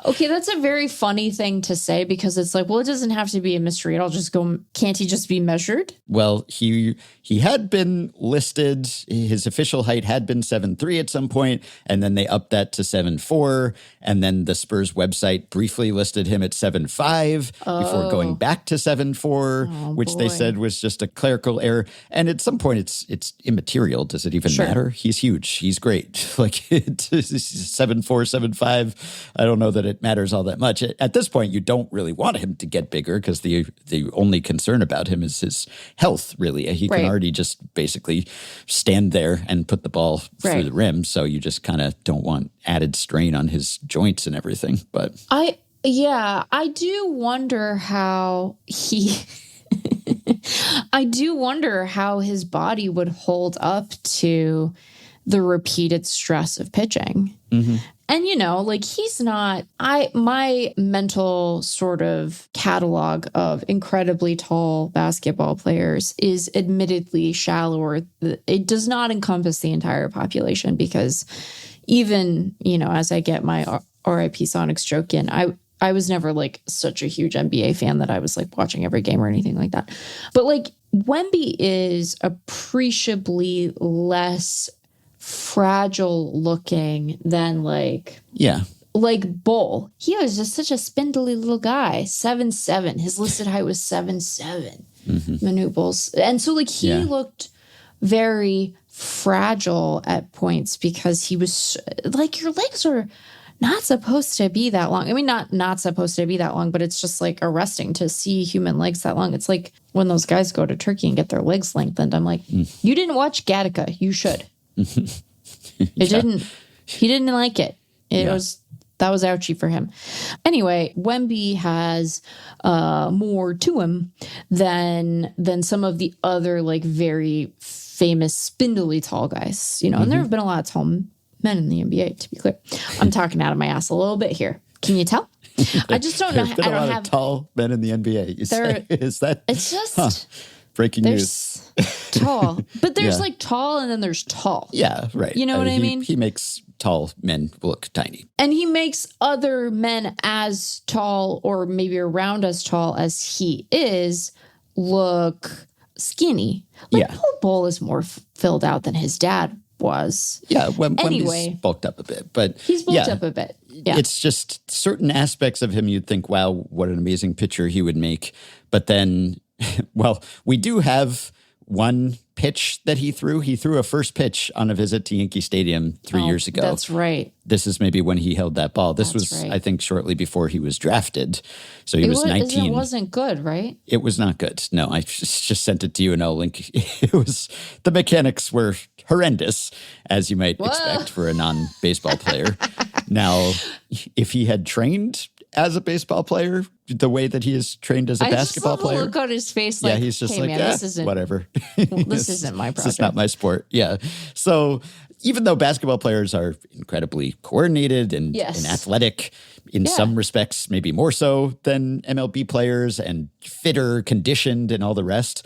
okay, that's a very funny thing to say because it's like, well, it doesn't have to be a mystery. It'll just go, can't he just be measured? Well, he had been listed, his official height had been 7'3" at some point, and then they upped that to 7'4", and then the Spurs website briefly listed him at 7'5" before going back to 7'4", which they boy. said was just a clerical error. And at some point, it's immaterial. Does it even matter? He's huge. He's great. Like, it's 7'4", 7'5". I don't know that it matters all that much. At this point, you don't really want him to get bigger because the only concern about him is his health, really. He can already just basically stand there and put the ball through the rim. So you just kind of don't want added strain on his joints and everything. But I do wonder how I do wonder how his body would hold up to the repeated stress of pitching. And, you know, like my mental sort of catalog of incredibly tall basketball players is admittedly shallower. It does not encompass the entire population because even, you know, as I get my RIP Sonics joke in, I was never like such a huge NBA fan that I was like watching every game or anything like that. But like Wemby is appreciably less fragile looking than like Bull. He was just such a spindly little guy, 7'7". His listed height was 7'7". Manute Bul's, and so like he looked very fragile at points because he was like, your legs are not supposed to be that long. I mean, not supposed to be that long, but it's just like arresting to see human legs that long. It's like when those guys go to Turkey and get their legs lengthened. I'm like, you didn't watch Gattaca. You should. He didn't like it. That was ouchy for him. Anyway, Wemby has more to him than some of the other like very famous spindly tall guys, you know. And there have been a lot of tall men in the NBA, to be clear. I'm talking out of my ass a little bit here. Can you tell? I just don't know. There's been a lot of tall men in the NBA. You say? Is that? It's just breaking news. Tall, but there's like tall, and then there's tall. Yeah, right. You know what I mean? He makes tall men look tiny, and he makes other men as tall, or maybe around as tall as he is, look skinny. Like poor Bull is more filled out than his dad was. Yeah, anyway, Wemby's bulked up a bit, but he's bulked up a bit. Yeah. It's just certain aspects of him you'd think, wow, what an amazing pitcher he would make. But then, well, we do have one pitch that he threw a first pitch on a visit to Yankee Stadium 3 years ago. That's right. This is maybe when he held that ball. This was, right. I think, shortly before he was drafted. So he was 19. It wasn't good, right? It was not good. No, I just sent it to you and I'll link. The mechanics were horrendous, as you might expect for a non-baseball player. Now, if he had trained as a baseball player, the way that he is trained as a basketball player. The look on his face, like, he's just hey, like, man, this isn't whatever. This isn't my project. This is not my sport. Yeah. So even though basketball players are incredibly coordinated and athletic in some respects, maybe more so than MLB players, and fitter, conditioned, and all the rest,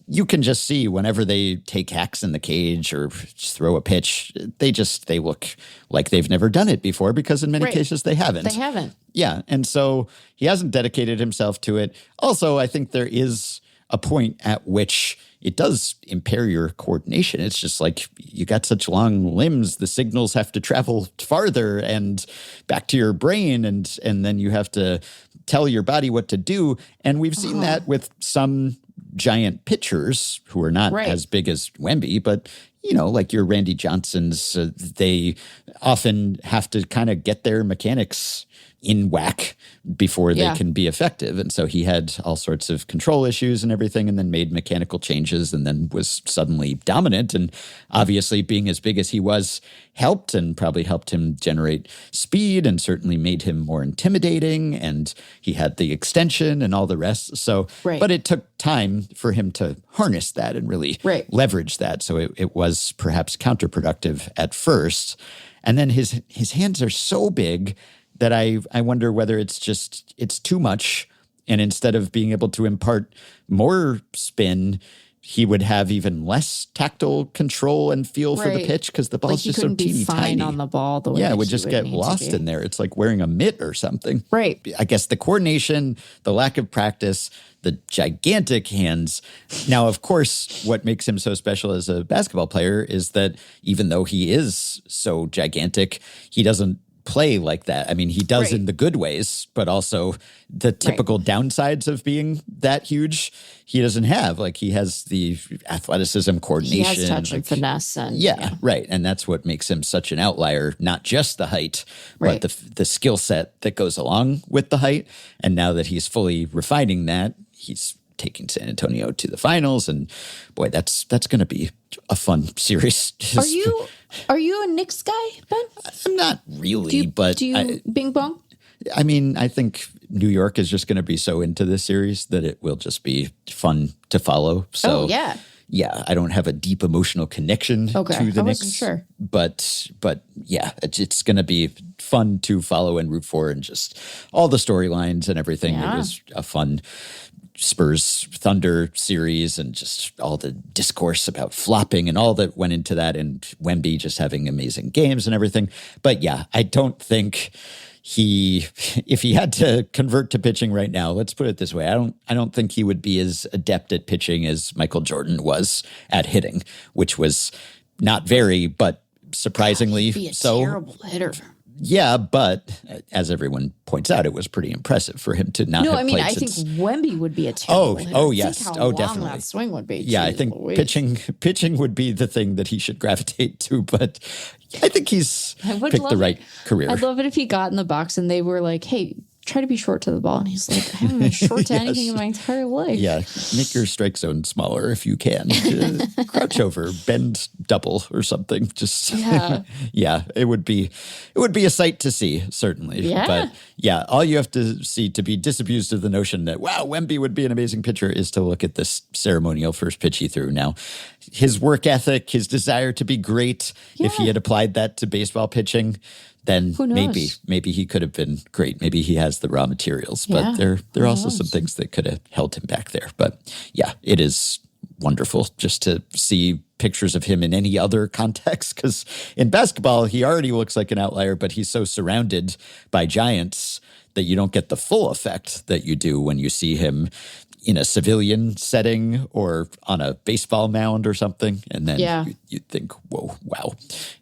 you can just see whenever they take hacks in the cage or just throw a pitch, they look like they've never done it before, because in many cases they haven't. They haven't. Yeah. And so he hasn't dedicated himself to it. Also, I think there is a point at which it does impair your coordination. It's just like, you got such long limbs, the signals have to travel farther and back to your brain, and then you have to tell your body what to do. And we've seen that with some giant pitchers who are not as big as Wemby, but like your Randy Johnsons, they often have to kind of get their mechanics in whack before they can be effective. And so he had all sorts of control issues and everything, and then made mechanical changes, and then was suddenly dominant. And obviously being as big as he was helped, and probably helped him generate speed, and certainly made him more intimidating. And he had the extension and all the rest. So, but it took time for him to harness that and really leverage that. So it was perhaps counterproductive at first. And then his hands are so big that I wonder whether it's too much, and instead of being able to impart more spin, he would have even less tactile control and feel for the pitch, because the ball's just so teeny tiny on the ball. The way it would just get lost in there. It's like wearing a mitt or something. Right. I guess the coordination, the lack of practice, the gigantic hands. Now, of course, what makes him so special as a basketball player is that even though he is so gigantic, he doesn't play like that. I mean, he does in the good ways, but also the typical downsides of being that huge, he doesn't have. Like, he has the athleticism, coordination. He has touch and finesse. And, right. And that's what makes him such an outlier, not just the height, but the skill set that goes along with the height. And now that he's fully refining that, he's taking San Antonio to the finals, and boy, that's going to be a fun series. Are you a Knicks guy, Ben? I'm not really, but do you bing bong? I mean, I think New York is just going to be so into this series that it will just be fun to follow. So yeah, I don't have a deep emotional connection to the Knicks. Sure. But yeah, it's going to be fun to follow and root for, and just all the storylines and everything. Yeah. It was a fun Spurs Thunder series, and just all the discourse about flopping and all that went into that, and Wemby just having amazing games and everything. But yeah, I don't think if he had to convert to pitching right now, let's put it this way, I don't think he would be as adept at pitching as Michael Jordan was at hitting, which was not very, but surprisingly He'd be a so. Terrible hitter. Yeah, but as everyone points out, it was pretty impressive for him to not have played I since. think Wemby would be a terrible hitter. Oh, yes. Think how long Definitely. that swing would be. Yeah, I think pitching would be the thing that he should gravitate to, but I think he's picked the right career. I'd love it if he got in the box and they were like, hey, try to be short to the ball. And he's like, I haven't been short to anything in my entire life. Yeah, make your strike zone smaller if you can. Crouch over, bend double or something. Just yeah, it would be a sight to see, certainly. Yeah. But yeah, all you have to see to be disabused of the notion that, wow, Wemby would be an amazing pitcher is to look at this ceremonial first pitch he threw. Now, his work ethic, his desire to be great, if he had applied that to baseball pitching, then maybe he could have been great. Maybe he has the raw materials, but there are also some things that could have held him back there. But yeah, it is wonderful just to see pictures of him in any other context, because in basketball, he already looks like an outlier, but he's so surrounded by giants that you don't get the full effect that you do when you see him in a civilian setting or on a baseball mound or something. And then you'd think, whoa, wow.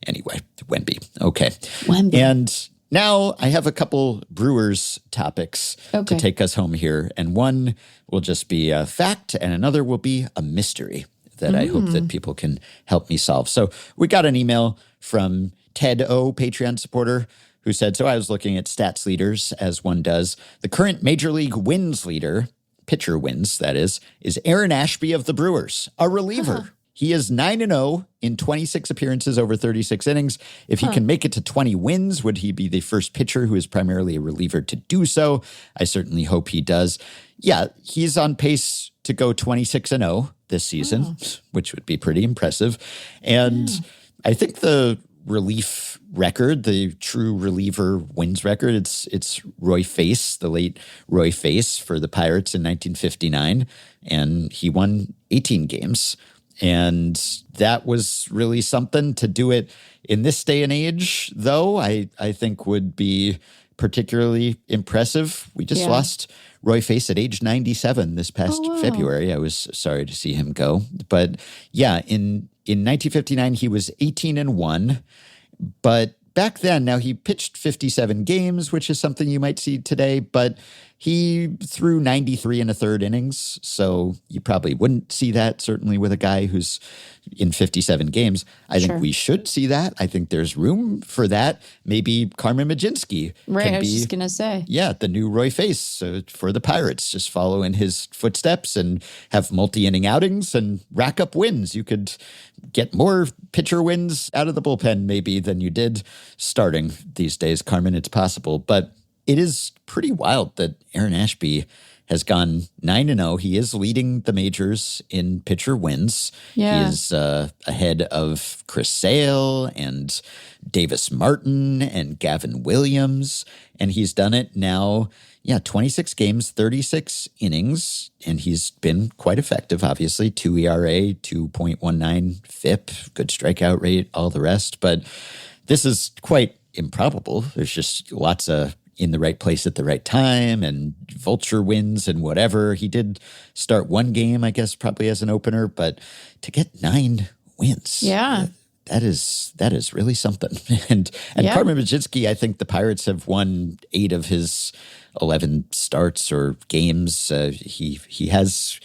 Anyway, Wemby. Okay. Wemby. And now I have a couple Brewers topics to take us home here. And one will just be a fact and another will be a mystery that I hope that people can help me solve. So we got an email from Ted O, Patreon supporter, who said, so I was looking at stats leaders, as one does. The current Major League wins leader, pitcher wins, that is Aaron Ashby of the Brewers, a reliever. He is 9-0 in 26 appearances over 36 innings. If he can make it to 20 wins, would he be the first pitcher who is primarily a reliever to do so? I certainly hope he does. Yeah, he's on pace to go 26-0 this season, which would be pretty impressive. And I think the relief record, the true reliever wins record, it's Roy Face, the late Roy Face for the Pirates in 1959, and he won 18 games. And that was really something. To do it in this day and age, though, I think would be particularly impressive. We just lost Roy Face at age 97 this past February. I was sorry to see him go. But yeah, in 1959, he was 18-1. But back then, now he pitched 57 games, which is something you might see today, but he threw 93 1/3 innings, so you probably wouldn't see that, certainly with a guy who's in 57 games. I think we should see that. I think there's room for that. Maybe Carmen Mlodzinski I was just going to say. Yeah, the new Roy Face for the Pirates. Just follow in his footsteps and have multi-inning outings and rack up wins. You could get more pitcher wins out of the bullpen maybe than you did starting these days, Carmen. It's possible, but it is pretty wild that Aaron Ashby has gone 9-0. He is leading the majors in pitcher wins. Yeah. He is ahead of Chris Sale and Davis Martin and Gavin Williams. And he's done it now, 26 games, 36 innings. And he's been quite effective, obviously. 2 ERA, 2.19 FIP, good strikeout rate, all the rest. But this is quite improbable. There's just lots of in the right place at the right time and vulture wins and whatever. He did start one game, I guess, probably as an opener, but to get 9 wins. That is really something. And Carmen Mlodzinski, I think the Pirates have won 8 of his 11 starts or games. He has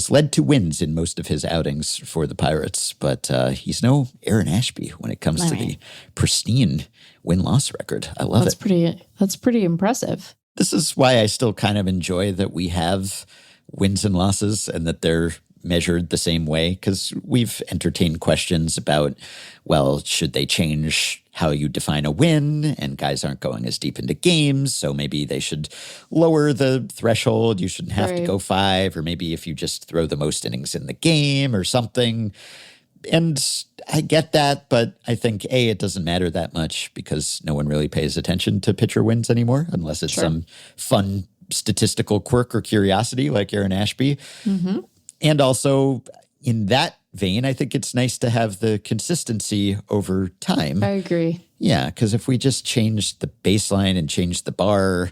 led to wins in most of his outings for the Pirates, but he's no Aaron Ashby when it comes to the pristine win-loss record. I love it. That's pretty impressive. This is why I still kind of enjoy that we have wins and losses and that they're measured the same way, because we've entertained questions about, well, should they change how you define a win? And guys aren't going as deep into games, so maybe they should lower the threshold. You shouldn't have to go 5, or maybe if you just throw the most innings in the game or something. And I get that, but I think, A, it doesn't matter that much because no one really pays attention to pitcher wins anymore unless it's some fun statistical quirk or curiosity like Aaron Ashby. And also, in that vein, I think it's nice to have the consistency over time. I agree. Yeah, because if we just change the baseline and change the bar,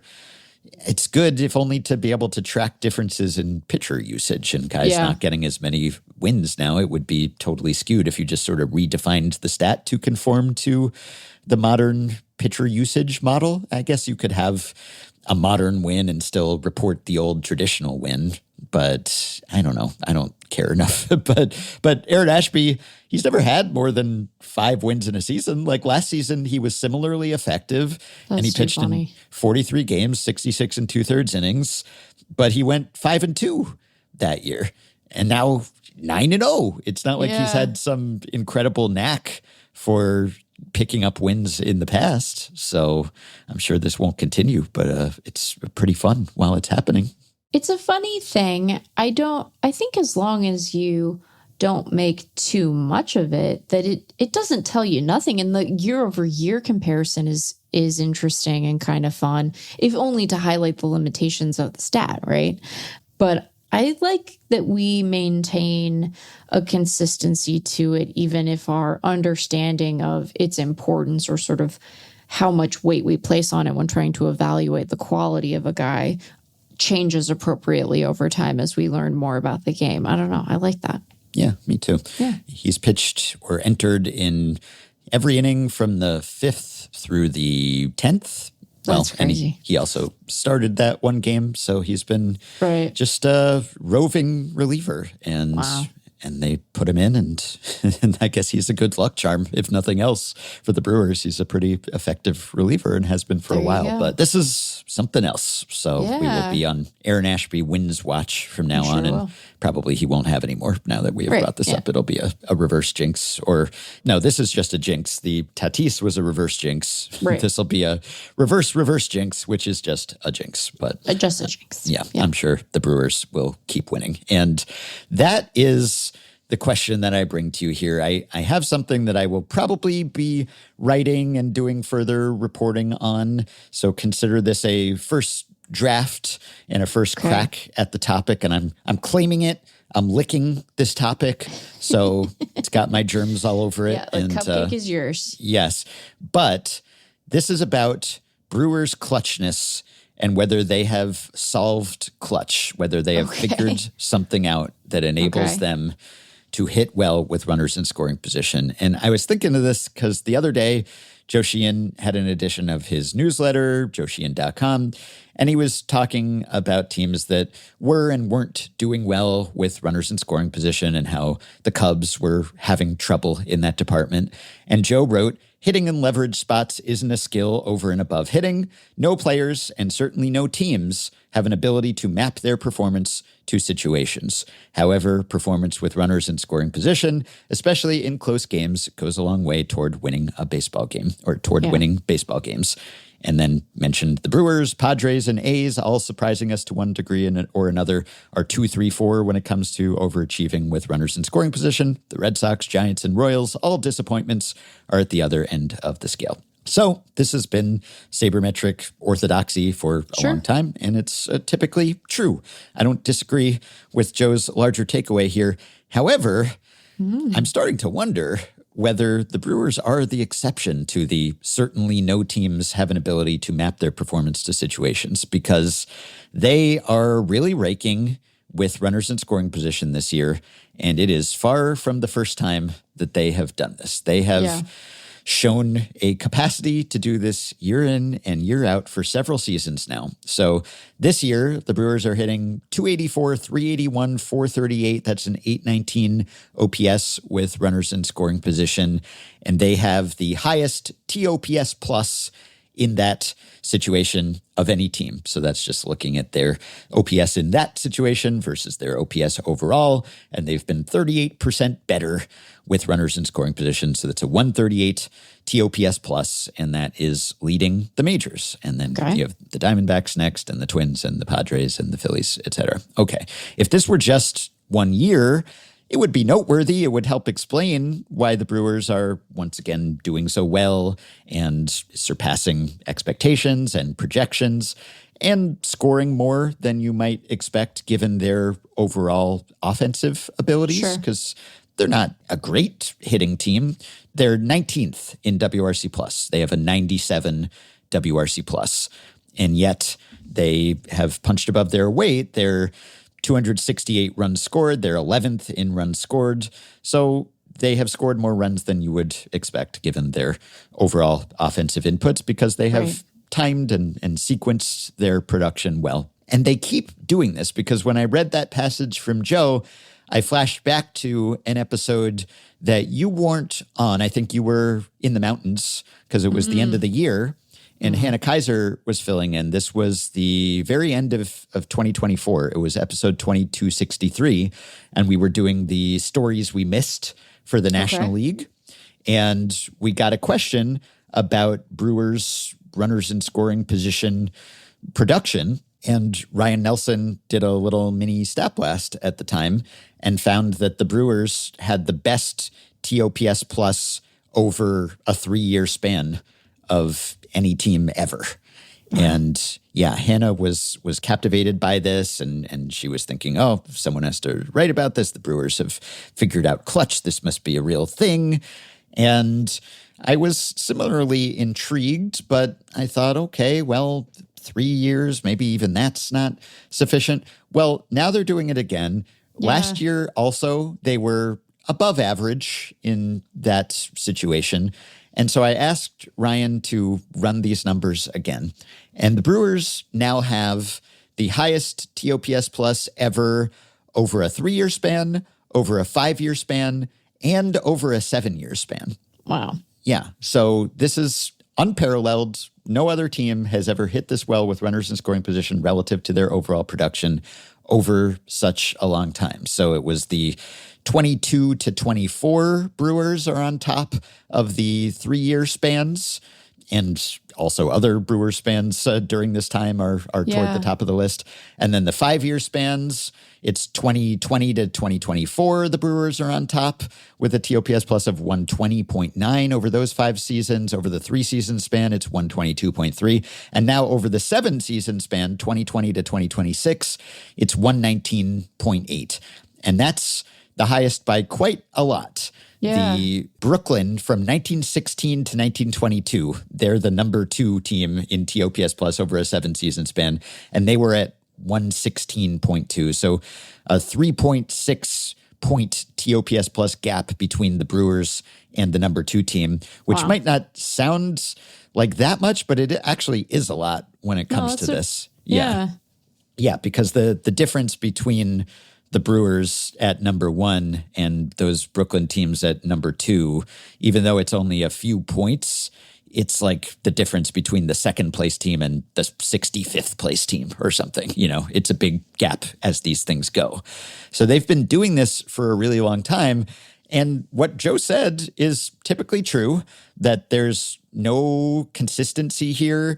it's good if only to be able to track differences in pitcher usage and guys not getting as many wins now. It would be totally skewed if you just sort of redefined the stat to conform to the modern pitcher usage model. I guess you could have a modern win and still report the old traditional win, but I don't know. I don't care enough. But Aaron Ashby, he's never had more than 5 wins in a season. Like last season, he was similarly effective, and he pitched in 43 games, 66 2/3 innings, but he went 5-2 that year, and now 9-0. It's not like he's had some incredible knack for picking up wins in the past. So I'm sure this won't continue, but it's pretty fun while it's happening. It's a funny thing. I think as long as you don't make too much of it, that it doesn't tell you nothing. And the year-over-year comparison is interesting and kind of fun, if only to highlight the limitations of the stat, right? But I like that we maintain a consistency to it, even if our understanding of its importance or sort of how much weight we place on it when trying to evaluate the quality of a guy changes appropriately over time as we learn more about the game. I don't know. I like that. Yeah, me too. Yeah. He's pitched or entered in every inning from the 5th through the 10th. That's crazy. And he also started that one game, so he's been just a roving reliever. And and they put him in, and, and I guess he's a good luck charm, if nothing else, for the Brewers. He's a pretty effective reliever and has been for a while. But this is something else. So we will be on Aaron Ashby wins watch from now on, and probably he won't have any more now that we have brought this up. It'll be a reverse jinx. Or no, this is just a jinx. The Tatis was a reverse jinx. This will be a reverse jinx, which is just a jinx. But just a jinx. Yeah, I'm sure the Brewers will keep winning. And that is the question that I bring to you here. I have something that I will probably be writing and doing further reporting on. So consider this a first draft and a first crack at the topic. And I'm claiming it. I'm licking this topic. So it's got my germs all over it. Yeah, the cupcake is yours. Yes. But this is about Brewers' clutchness and whether they have solved clutch, whether they have figured something out that enables them to hit well with runners in scoring position. And I was thinking of this because the other day, Joe Sheehan had an edition of his newsletter, joesheehan.com, and he was talking about teams that were and weren't doing well with runners in scoring position and how the Cubs were having trouble in that department. And Joe wrote, "Hitting in leverage spots isn't a skill over and above hitting. No players, and certainly no teams, have an ability to map their performance to situations. However, performance with runners in scoring position, especially in close games, goes a long way toward winning a baseball game, or toward winning baseball games." And then mentioned the Brewers, Padres, and A's, all surprising us to one degree or another, are 2, 3, 4 when it comes to overachieving with runners in scoring position. The Red Sox, Giants, and Royals, all disappointments, are at the other end of the scale. So this has been sabermetric orthodoxy for a long time, and it's typically true. I don't disagree with Joe's larger takeaway here. However, I'm starting to wonder whether the Brewers are the exception to the certainly no teams have an ability to map their performance to situations, because they are really raking with runners in scoring position this year, and it is far from the first time that they have done this. They have shown a capacity to do this year in and year out for several seasons now. So this year, the Brewers are hitting 284, 381, 438. That's an 819 OPS with runners in scoring position. And they have the highest TOPS plus in that situation of any team. So that's just looking at their OPS in that situation versus their OPS overall. And they've been 38% better with runners in scoring position. So that's a 138 TOPS plus, and that is leading the majors. And then you have the Diamondbacks next, and the Twins, and the Padres, and the Phillies, et cetera. Okay. If this were just 1 year, it would be noteworthy. It would help explain why the Brewers are once again doing so well and surpassing expectations and projections and scoring more than you might expect given their overall offensive abilities, because they're not a great hitting team. They're 19th in WRC plus. They have a 97 WRC plus, and yet they have punched above their weight. They're 268 runs scored. They're 11th in runs scored. So they have scored more runs than you would expect given their overall offensive inputs, because they have timed and sequenced their production well. And they keep doing this, because when I read that passage from Joe, I flashed back to an episode that you weren't on. I think you were in the mountains because it was the end of the year. And Hannah Kaiser was filling in. This was the very end of 2024. It was episode 2263. And we were doing the stories we missed for the National League. And we got a question about Brewers' runners in scoring position production. And Ryan Nelson did a little mini stat blast at the time and found that the Brewers had the best TOPS plus over a 3-year span of any team ever. And yeah, Hannah was captivated by this, and she was thinking, oh, someone has to write about this. The Brewers have figured out clutch. This must be a real thing. And I was similarly intrigued, but I thought, okay, well, 3 years, maybe even that's not sufficient. Well, now they're doing it again. Yeah. Last year also, they were above average in that situation. And so I asked Ryan to run these numbers again. And the Brewers now have the highest TOPS plus ever over a 3-year span, over a 5-year span, and over a 7-year span. Wow. Yeah. So this is unparalleled. No other team has ever hit this well with runners in scoring position relative to their overall production over such a long time. So it was the 22 to 24 Brewers are on top of the 3-year spans. And also other Brewer spans during this time are toward the top of the list. And then the 5-year spans, it's 2020 to 2024. The Brewers are on top with a TOPS plus of 120.9 over those 5 seasons. Over the 3-season span, it's 122.3. And now over the 7-season span, 2020 to 2026, it's 119.8. And that's the highest by quite a lot. Yeah. The Brooklyn from 1916 to 1922, they're the number 2 team in TOPS plus over a 7-season span, and they were at 116.2. So a 3.6 point TOPS plus gap between the Brewers and the number 2 team, which might not sound like that much, but it actually is a lot when it comes to this. Yeah. Yeah, because the difference between the Brewers at number 1 and those Brooklyn teams at number 2, even though it's only a few points, it's like the difference between the 2nd place team and the 65th place team or something. You know, it's a big gap as these things go. So they've been doing this for a really long time. And what Joe said is typically true, that there's no consistency here.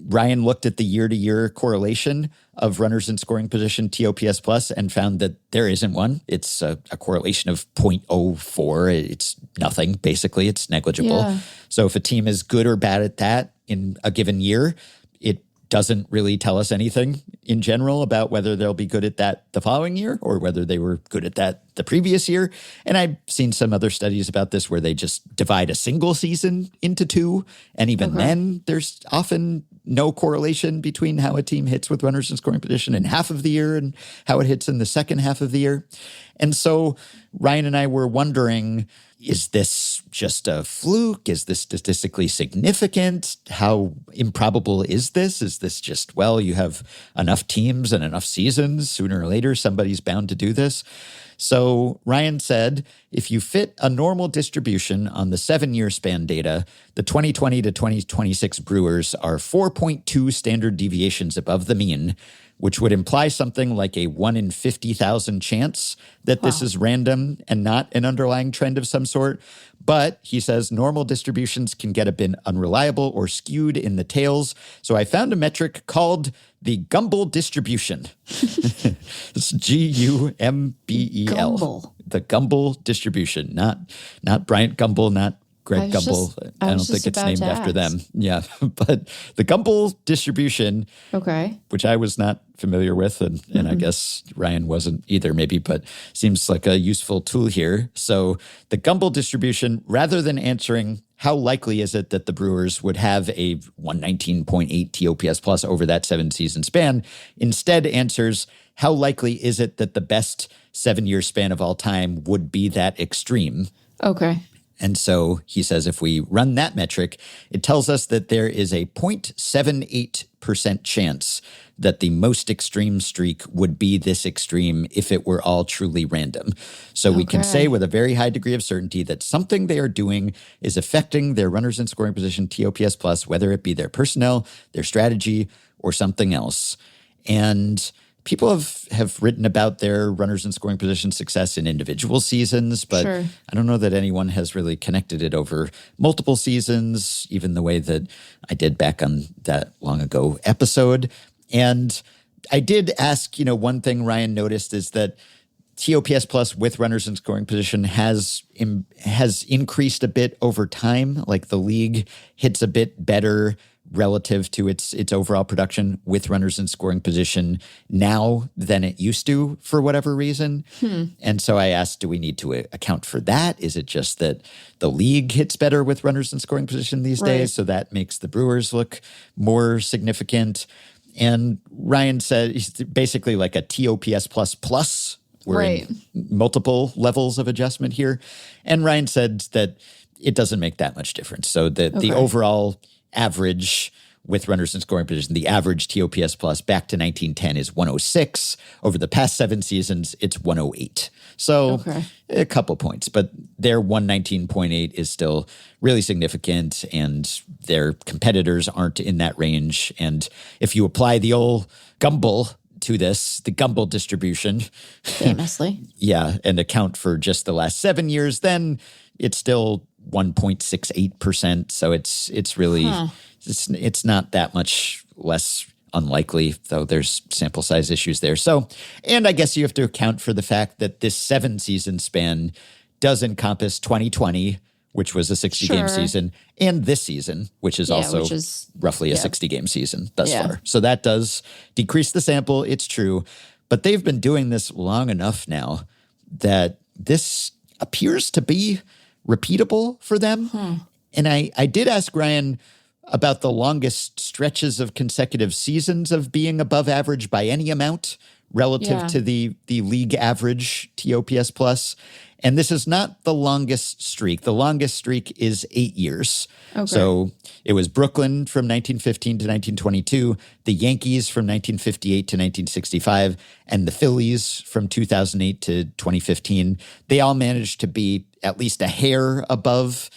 Ryan looked at the year-to-year correlation of runners in scoring position TOPS plus and found that there isn't one. It's a correlation of 0.04. It's nothing, basically. It's negligible. Yeah. So if a team is good or bad at that in a given year, it doesn't really tell us anything in general about whether they'll be good at that the following year or whether they were good at that the previous year. And I've seen some other studies about this where they just divide a single season into 2. And even then, there's often no correlation between how a team hits with runners in scoring position in half of the year and how it hits in the second half of the year. And so Ryan and I were wondering, is this just a fluke? Is this statistically significant? How improbable is this? Is this just, well, you have enough teams and enough seasons, sooner or later somebody's bound to do this? So Ryan said, if you fit a normal distribution on the 7-year span data, the 2020 to 2026 Brewers are 4.2 standard deviations above the mean, which would imply something like a 1 in 50,000 chance that this is random and not an underlying trend of some sort. But he says normal distributions can get a bit unreliable or skewed in the tails. So I found a metric called the Gumbel distribution. It's Gumbel. Gumbel. The Gumbel distribution, not Bryant Gumbel, not Greg Gumbel. I don't think it's named after them. Yeah. But the Gumbel distribution, which I was not familiar with, and I guess Ryan wasn't either maybe, but seems like a useful tool here. So the Gumbel distribution, rather than answering how likely is it that the Brewers would have a 119.8 TOPS plus over that 7-season span, instead answers how likely is it that the best 7-year span of all time would be that extreme. Okay. And so he says if we run that metric, it tells us that there is a 0.78% chance that the most extreme streak would be this extreme if it were all truly random. So we can say with a very high degree of certainty that something they are doing is affecting their runners in scoring position TOPS plus, whether it be their personnel, their strategy, or something else. And people have written about their runners in scoring position success in individual seasons, but I don't know that anyone has really connected it over multiple seasons, even the way that I did back on that long ago episode. And I did ask, one thing Ryan noticed is that TOPS plus with runners in scoring position has increased a bit over time. Like the league hits a bit better relative to its overall production with runners in scoring position now than it used to for whatever reason. And so I asked, do we need to account for that? Is it just that the league hits better with runners in scoring position these days, so that makes the Brewers look more significant? And Ryan said he's basically like a TOPS plus. We're in multiple levels of adjustment here. And Ryan said that it doesn't make that much difference. So the overall average with runners in scoring position. The average TOPS plus back to 1910 is 106. Over the past 7 seasons, it's 108. So a couple points, but their 119.8 is still really significant, and their competitors aren't in that range. And if you apply the old Gumbel to this, the Gumbel distribution, famously, and account for just the last 7 years, then it's still 1.68%. So it's really it's not that much less unlikely, though there's sample size issues there. So, and I guess you have to account for the fact that this 7-season span does encompass 2020, which was a 60-game season, and this season, which is also roughly a 60-game season thus far. So that does decrease the sample. It's true. But they've been doing this long enough now that this appears to be repeatable for them. And I did ask Ryan about the longest stretches of consecutive seasons of being above average by any amount relative to the league average TOPS plus. And this is not the longest streak. The longest streak is 8 years. Okay. So it was Brooklyn from 1915 to 1922, the Yankees from 1958 to 1965, and the Phillies from 2008 to 2015. They all managed to be at least a hair above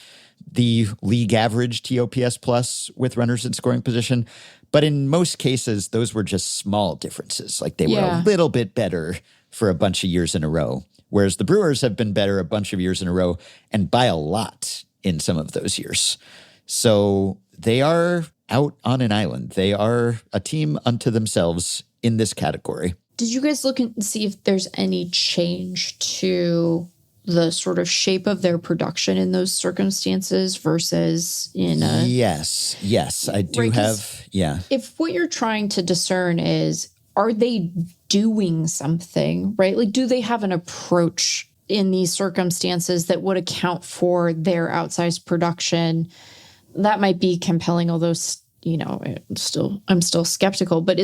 the league average TOPS plus with runners in scoring position. But in most cases, those were just small differences. Like they were a little bit better for a bunch of years in a row. Whereas the Brewers have been better a bunch of years in a row, and by a lot in some of those years. So they are out on an island. They are a team unto themselves in this category. Did you guys look and see if there's any change to the sort of shape of their production in those circumstances versus in a... Yes, I do have, If what you're trying to discern is, are they doing something, right? Like, do they have an approach in these circumstances that would account for their outsized production? That might be compelling, although, you know, I'm still skeptical, but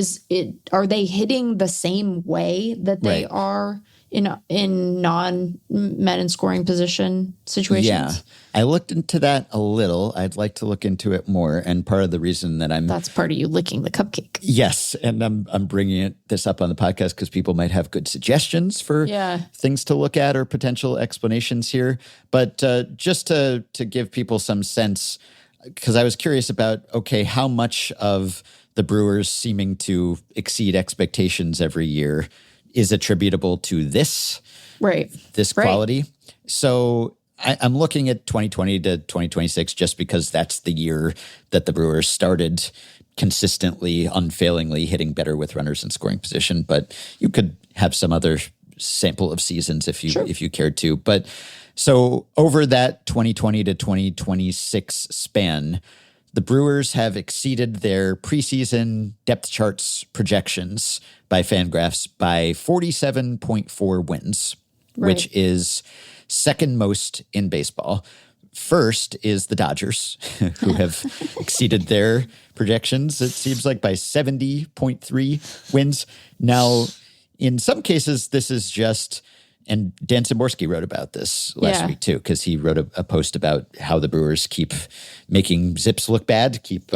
are they hitting the same way that they are in non-men in scoring position situations? Yeah, I looked into that a little. I'd like to look into it more. And part of the reason that that's part of you licking the cupcake. Yes, and I'm bringing this up on the podcast because people might have good suggestions for things to look at or potential explanations here. But just to give people some sense, because I was curious about, how much of the Brewers seeming to exceed expectations every year is attributable to this quality. So I'm looking at 2020 to 2026 just because that's the year that the Brewers started consistently, unfailingly hitting better with runners in scoring position. But you could have some other sample of seasons if you cared to. But so over that 2020 to 2026 span, the Brewers have exceeded their preseason depth charts projections by FanGraphs by 47.4 wins, which is second most in baseball. First is the Dodgers, who have exceeded their projections, it seems like, by 70.3 wins. Now, in some cases, this is just... And Dan Szymborski wrote about this last week, too, because he wrote a post about how the Brewers keep making Zips look bad, keep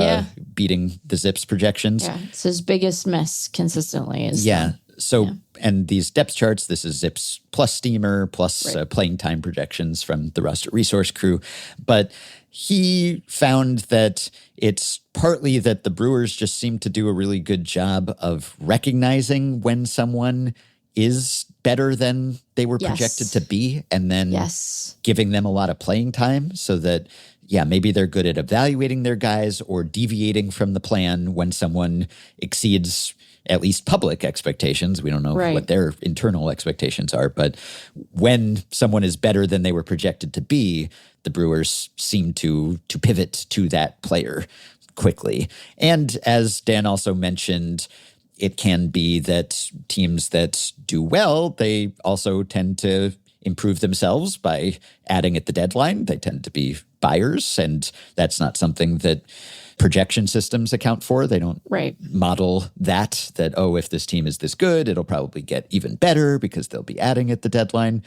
beating the Zips projections. Yeah, it's his biggest miss consistently. And these depth charts, this is Zips plus Steamer plus playing time projections from the roster resource crew. But he found that it's partly that the Brewers just seem to do a really good job of recognizing when someone is better than they were projected to be, and then giving them a lot of playing time so that, maybe they're good at evaluating their guys or deviating from the plan when someone exceeds at least public expectations. We don't know what their internal expectations are, but when someone is better than they were projected to be, the Brewers seem to pivot to that player quickly. And as Dan also mentioned, it can be that teams that do well, they also tend to improve themselves by adding at the deadline. They tend to be buyers, and that's not something that projection systems account for. They don't model that, if this team is this good, it'll probably get even better because they'll be adding at the deadline.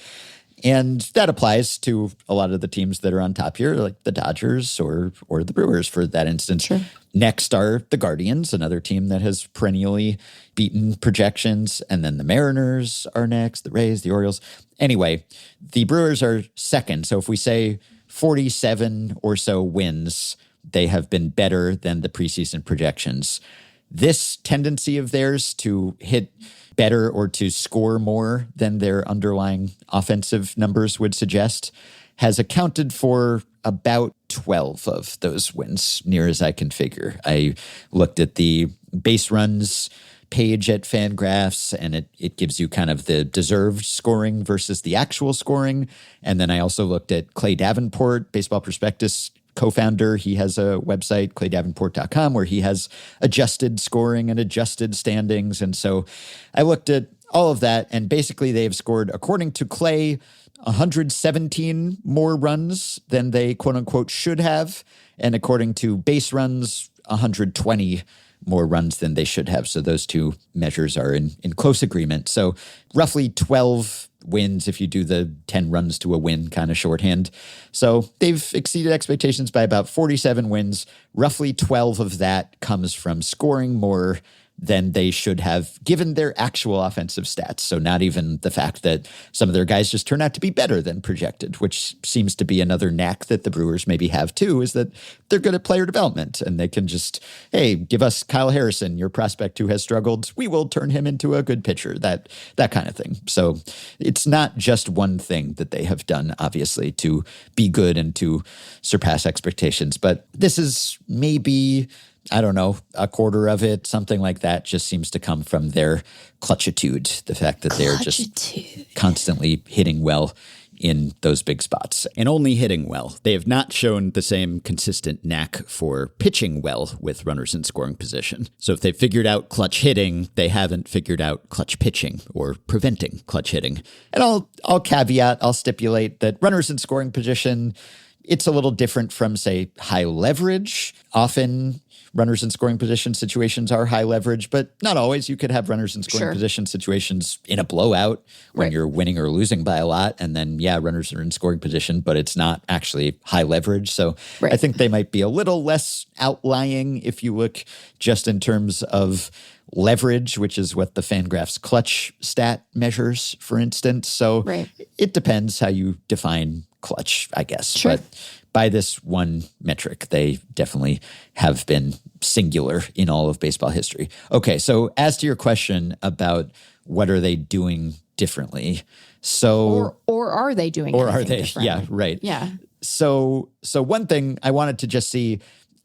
And that applies to a lot of the teams that are on top here, like the Dodgers or the Brewers for that instance. Sure. Next are the Guardians, another team that has perennially beaten projections. And then the Mariners are next, the Rays, the Orioles. Anyway, the Brewers are second. So if we say 47 or so wins, they have been better than the preseason projections. This tendency of theirs to hit better or to score more than their underlying offensive numbers would suggest has accounted for about 12 of those wins, near as I can figure. I looked at the base runs page at FanGraphs, and it gives you kind of the deserved scoring versus the actual scoring. And then I also looked at Clay Davenport, Baseball Prospectus co-founder. He has a website, claydavenport.com, where he has adjusted scoring and adjusted standings. And so I looked at all of that, and basically they have scored, according to Clay, 117 more runs than they quote unquote should have. And according to base runs, 120 more runs than they should have. So those two measures are in close agreement. So roughly 12 wins if you do the 10 runs to a win kind of shorthand. So they've exceeded expectations by about 47 wins. Roughly 12 of that comes from scoring more than they should have given their actual offensive stats. So not even the fact that some of their guys just turn out to be better than projected, which seems to be another knack that the Brewers maybe have too, is that they're good at player development and they can just, hey, give us Kyle Harrison, your prospect who has struggled. We will turn him into a good pitcher, that kind of thing. So it's not just one thing that they have done, obviously, to be good and to surpass expectations. But this is maybe, I don't know, a quarter of it, something like that, just seems to come from their clutchitude, the fact that they're just constantly hitting well in those big spots and only hitting well. They have not shown the same consistent knack for pitching well with runners in scoring position. So if they figured out clutch hitting, they haven't figured out clutch pitching or preventing clutch hitting. And I'll caveat, I'll stipulate that runners in scoring position, it's a little different from, say, high leverage. Often runners in scoring position situations are high leverage, but not always. You could have runners in scoring position situations in a blowout when you're winning or losing by a lot. And then, runners are in scoring position, but it's not actually high leverage. So I think they might be a little less outlying if you look just in terms of leverage, which is what the FanGraphs clutch stat measures, for instance. So it depends how you define clutch, I guess. But by this one metric, they definitely have been singular in all of baseball history. Okay, so as to your question about what are they doing differently, so or are they doing or are they differently? Yeah, right. Yeah. So one thing I wanted to just see,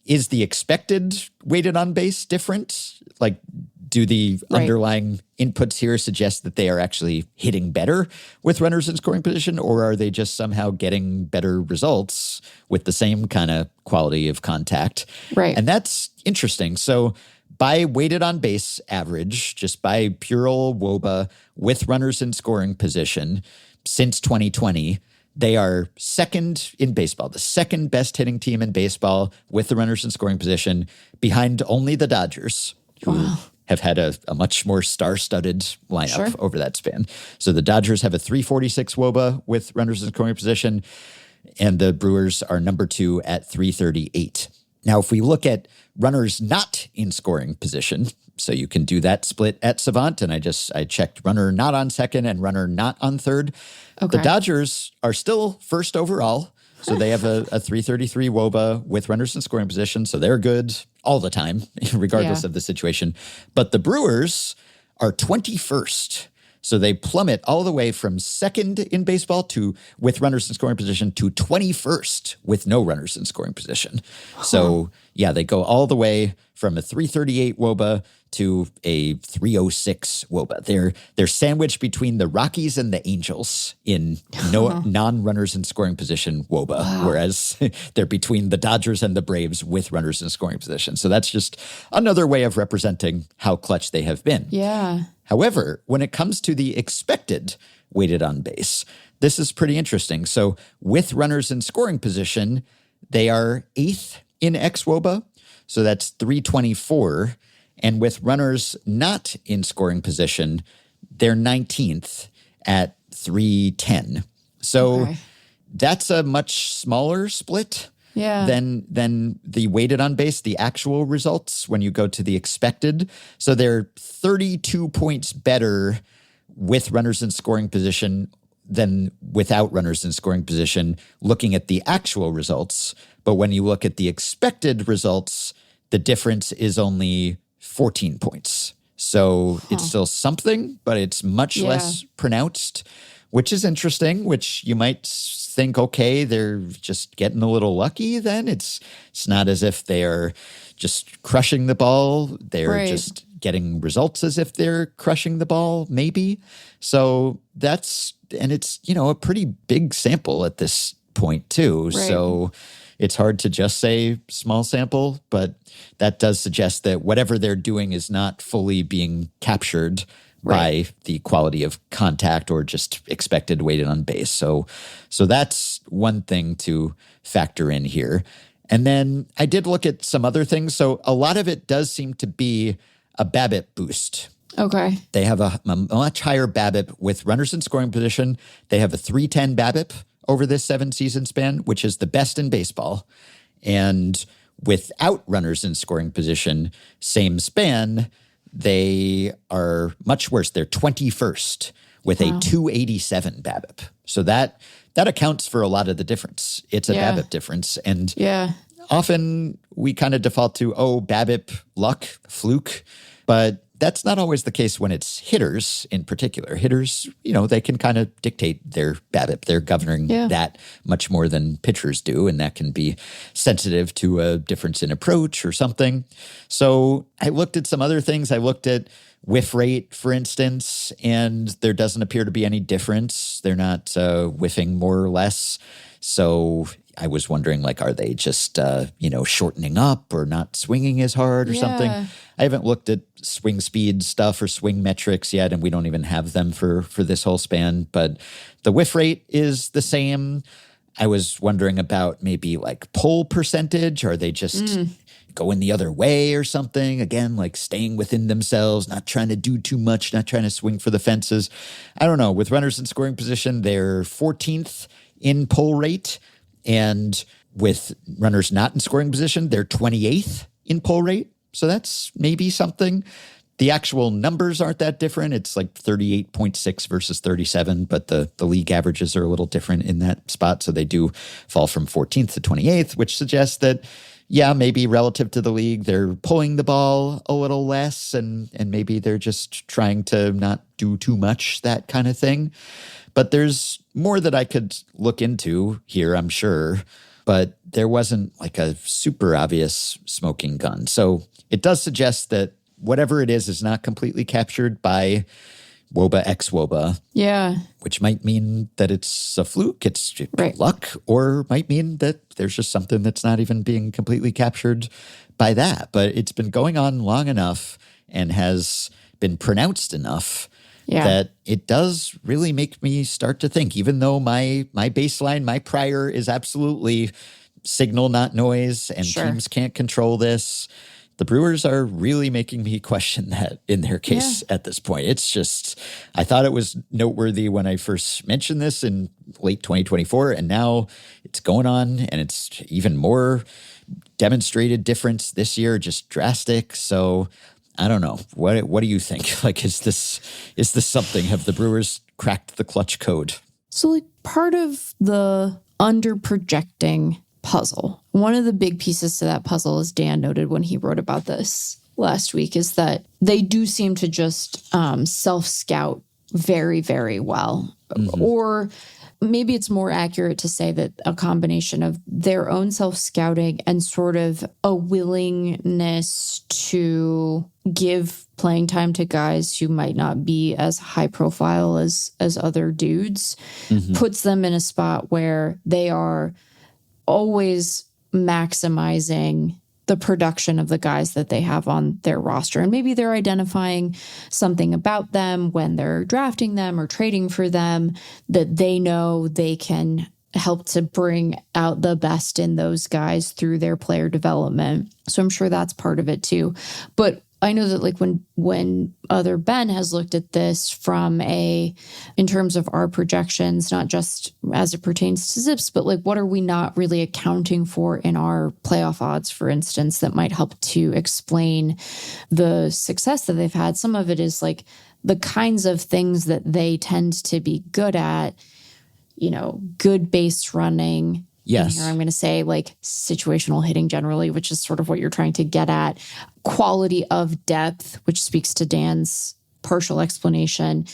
is the expected weighted on base different? Like, do the underlying inputs here suggest that they are actually hitting better with runners in scoring position, or are they just somehow getting better results with the same kind of quality of contact? Right. And that's interesting. So by weighted on base average, just by pure old WOBA with runners in scoring position since 2020, they are second in baseball, the second best hitting team in baseball with the runners in scoring position, behind only the Dodgers, who have had a much more star-studded lineup over that span. So the Dodgers have a 346 WOBA with runners in scoring position, and the Brewers are number 2 at 338. Now, if we look at runners not in scoring position, so you can do that split at Savant, and I checked runner not on second and runner not on third. The Dodgers are still first overall. So they have a 333 WOBA with runners in scoring position. So they're good all the time, regardless of the situation. But the Brewers are 21st. So they plummet all the way from second in baseball with runners in scoring position to 21st with no runners in scoring position. So they go all the way from a 338 WOBA to a 306 WOBA. They're sandwiched between the Rockies and the Angels in no non-runners in scoring position WOBA, whereas they're between the Dodgers and the Braves with runners in scoring position. So that's just another way of representing how clutch they have been. Yeah. However, when it comes to the expected weighted on base, this is pretty interesting. So with runners in scoring position, they are 8th in xWOBA. So that's 324. And with runners not in scoring position, they're 19th at 310. So that's a much smaller split than the weighted on base, the actual results when you go to the expected. So they're 32 points better with runners in scoring position than without runners in scoring position, looking at the actual results. But when you look at the expected results, the difference is only 14 points. So it's still something, but it's much less pronounced, which is interesting, which you might think, okay, they're just getting a little lucky then. It's not as if they're just crushing the ball. They're just getting results as if they're crushing the ball, maybe. So it's, a pretty big sample at this point too. Right. So it's hard to just say small sample, but that does suggest that whatever they're doing is not fully being captured by the quality of contact or just expected weighted on base. So that's one thing to factor in here. And then I did look at some other things. So a lot of it does seem to be a BABIP boost. Okay. They have a much higher BABIP with runners in scoring position. They have a 310 BABIP over this 7-season span, which is the best in baseball. And without runners in scoring position, same span, they are much worse. They're 21st with a 287 BABIP. So that accounts for a lot of the difference. It's a BABIP difference. And often we kind of default to, BABIP, luck, fluke. But that's not always the case when it's hitters in particular. Hitters, they can kind of dictate their BABIP. They're governing that much more than pitchers do, and that can be sensitive to a difference in approach or something. So I looked at some other things. I looked at whiff rate, for instance, and there doesn't appear to be any difference. They're not whiffing more or less. So I was wondering, are they just, shortening up or not swinging as hard or something? I haven't looked at swing speed stuff or swing metrics yet, and we don't even have them for this whole span. But the whiff rate is the same. I was wondering about maybe pull percentage. Are they just going the other way or something? Again, staying within themselves, not trying to do too much, not trying to swing for the fences. I don't know. With runners in scoring position, they're 14th in pull rate. And with runners not in scoring position, they're 28th in pull rate. So that's maybe something. The actual numbers aren't that different. It's 38.6 versus 37, but the league averages are a little different in that spot. So they do fall from 14th to 28th, which suggests that, maybe relative to the league, they're pulling the ball a little less and maybe they're just trying to not do too much, that kind of thing. But there's more that I could look into here, I'm sure. But there wasn't a super obvious smoking gun. So it does suggest that whatever it is not completely captured by WOBA x WOBA. Yeah. Which might mean that it's a fluke, it's luck, or might mean that there's just something that's not even being completely captured by that. But it's been going on long enough and has been pronounced enough that it does really make me start to think, even though my baseline, my prior is absolutely signal, not noise, and teams can't control this. The Brewers are really making me question that in their case at this point. It's just, I thought it was noteworthy when I first mentioned this in late 2024, and now it's going on, and it's even more demonstrated difference this year, just drastic. So I don't know. What do you think? Is this something? Have the Brewers cracked the clutch code? So part of the under-projecting puzzle, one of the big pieces to that puzzle, as Dan noted when he wrote about this last week, is that they do seem to just self-scout very, very well. Mm-hmm. Or maybe it's more accurate to say that a combination of their own self-scouting and sort of a willingness to give playing time to guys who might not be as high profile as other dudes puts them in a spot where they are always maximizing the production of the guys that they have on their roster. And maybe they're identifying something about them when they're drafting them or trading for them that they know they can help to bring out the best in those guys through their player development. So I'm sure that's part of it too. But I know that like when other Ben has looked at this in terms of our projections, not just as it pertains to Zips, but like what are we not really accounting for in our playoff odds, for instance, that might help to explain the success that they've had. Some of it is like the kinds of things that they tend to be good at, good base running. Yes. And here I'm going to say like situational hitting generally, which is sort of what you're trying to get at. Quality of depth, which speaks to Dan's partial explanation.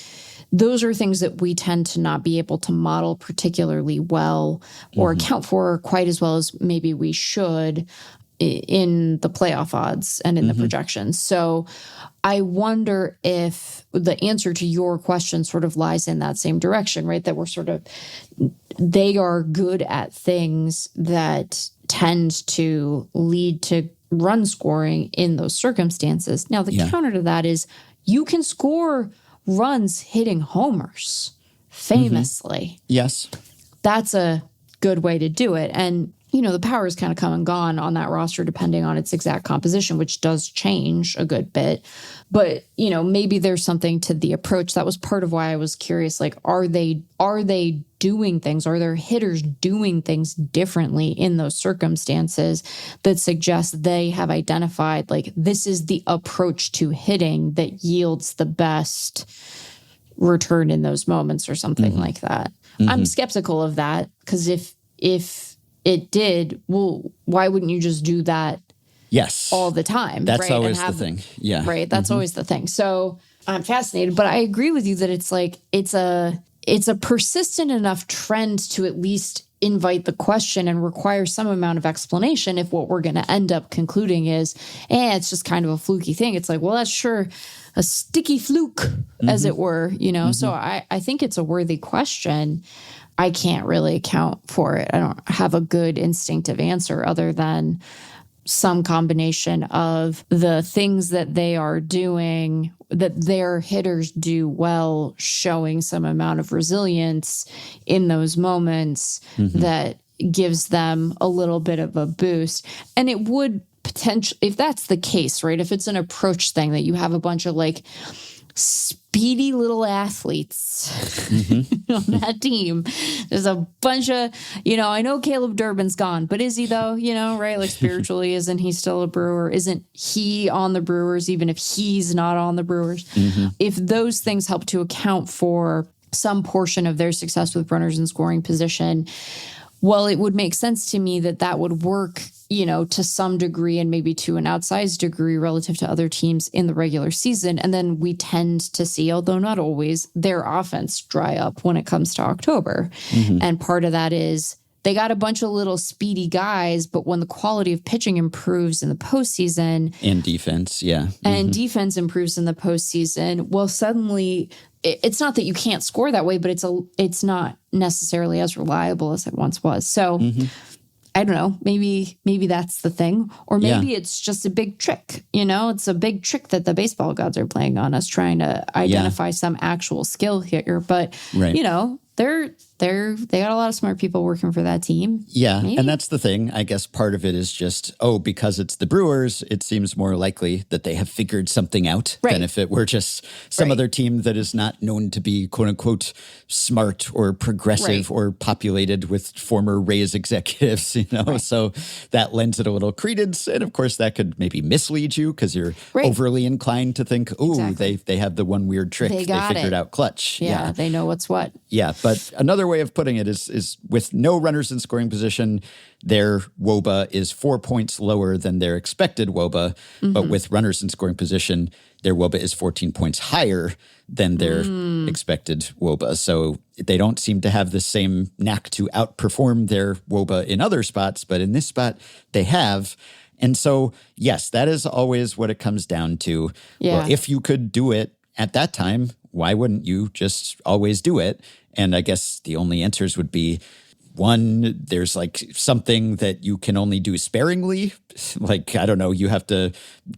Those are things that we tend to not be able to model particularly well or account for quite as well as maybe we should in the playoff odds and in the projections. So I wonder if the answer to your question sort of lies in that same direction, right? That they are good at things that tend to lead to run scoring in those circumstances. Now, the counter to that is you can score runs hitting homers famously. Yes. That's a good way to do it. And the power is kind of come and gone on that roster depending on its exact composition, which does change a good bit. But, maybe there's something to the approach. That was part of why I was curious, like, are they doing things? Are their hitters doing things differently in those circumstances that suggest they have identified, like, this is the approach to hitting that yields the best return in those moments or something like that? I'm skeptical of that because if it did, well, why wouldn't you just do that all the time? That's right? always the thing. Yeah. Right. That's always the thing. So I'm fascinated, but I agree with you that it's like, it's a persistent enough trend to at least invite the question and require some amount of explanation if what we're going to end up concluding is, it's just kind of a fluky thing. It's like, well, that's sure a sticky fluke, as it were, So I think it's a worthy question. I can't really account for it. I don't have a good instinctive answer other than some combination of the things that they are doing, that their hitters do well, showing some amount of resilience in those moments that gives them a little bit of a boost. And it would potentially, if that's the case, right, if it's an approach thing that you have a bunch of like speedy little athletes on that team. There's a bunch of, I know Caleb Durbin's gone, but is he though, right? Like spiritually, isn't he still a Brewer? Isn't he on the Brewers, even if he's not on the Brewers? If those things help to account for some portion of their success with runners in scoring position, well, it would make sense to me that would work, to some degree and maybe to an outsized degree relative to other teams in the regular season. And then we tend to see, although not always, their offense dry up when it comes to October. And part of that is they got a bunch of little speedy guys, but when the quality of pitching improves in the postseason. And defense, yeah. And defense improves in the postseason, well, suddenly it's not that you can't score that way, but it's not necessarily as reliable as it once was. So I don't know, maybe that's the thing. Or maybe it's just a big trick, it's a big trick that the baseball gods are playing on us, trying to identify some actual skill here. But, they got a lot of smart people working for that team. Yeah, maybe. And that's the thing. I guess part of it is just, because it's the Brewers, it seems more likely that they have figured something out than if it were just some other team that is not known to be, quote unquote, smart or progressive or populated with former Rays executives, So that lends it a little credence. And of course, that could maybe mislead you because you're overly inclined to think, they have the one weird trick. They figured out clutch. Yeah, they know what's what. Yeah, but another way of putting it is with no runners in scoring position, their WOBA is 4 points lower than their expected WOBA. But with runners in scoring position, their WOBA is 14 points higher than their expected WOBA. So they don't seem to have the same knack to outperform their WOBA in other spots, but in this spot, they have. And so, yes, that is always what it comes down to. Yeah. Well, if you could do it at that time, why wouldn't you just always do it? And I guess the only answers would be One, there's like something that you can only do sparingly. Like, I don't know, you have to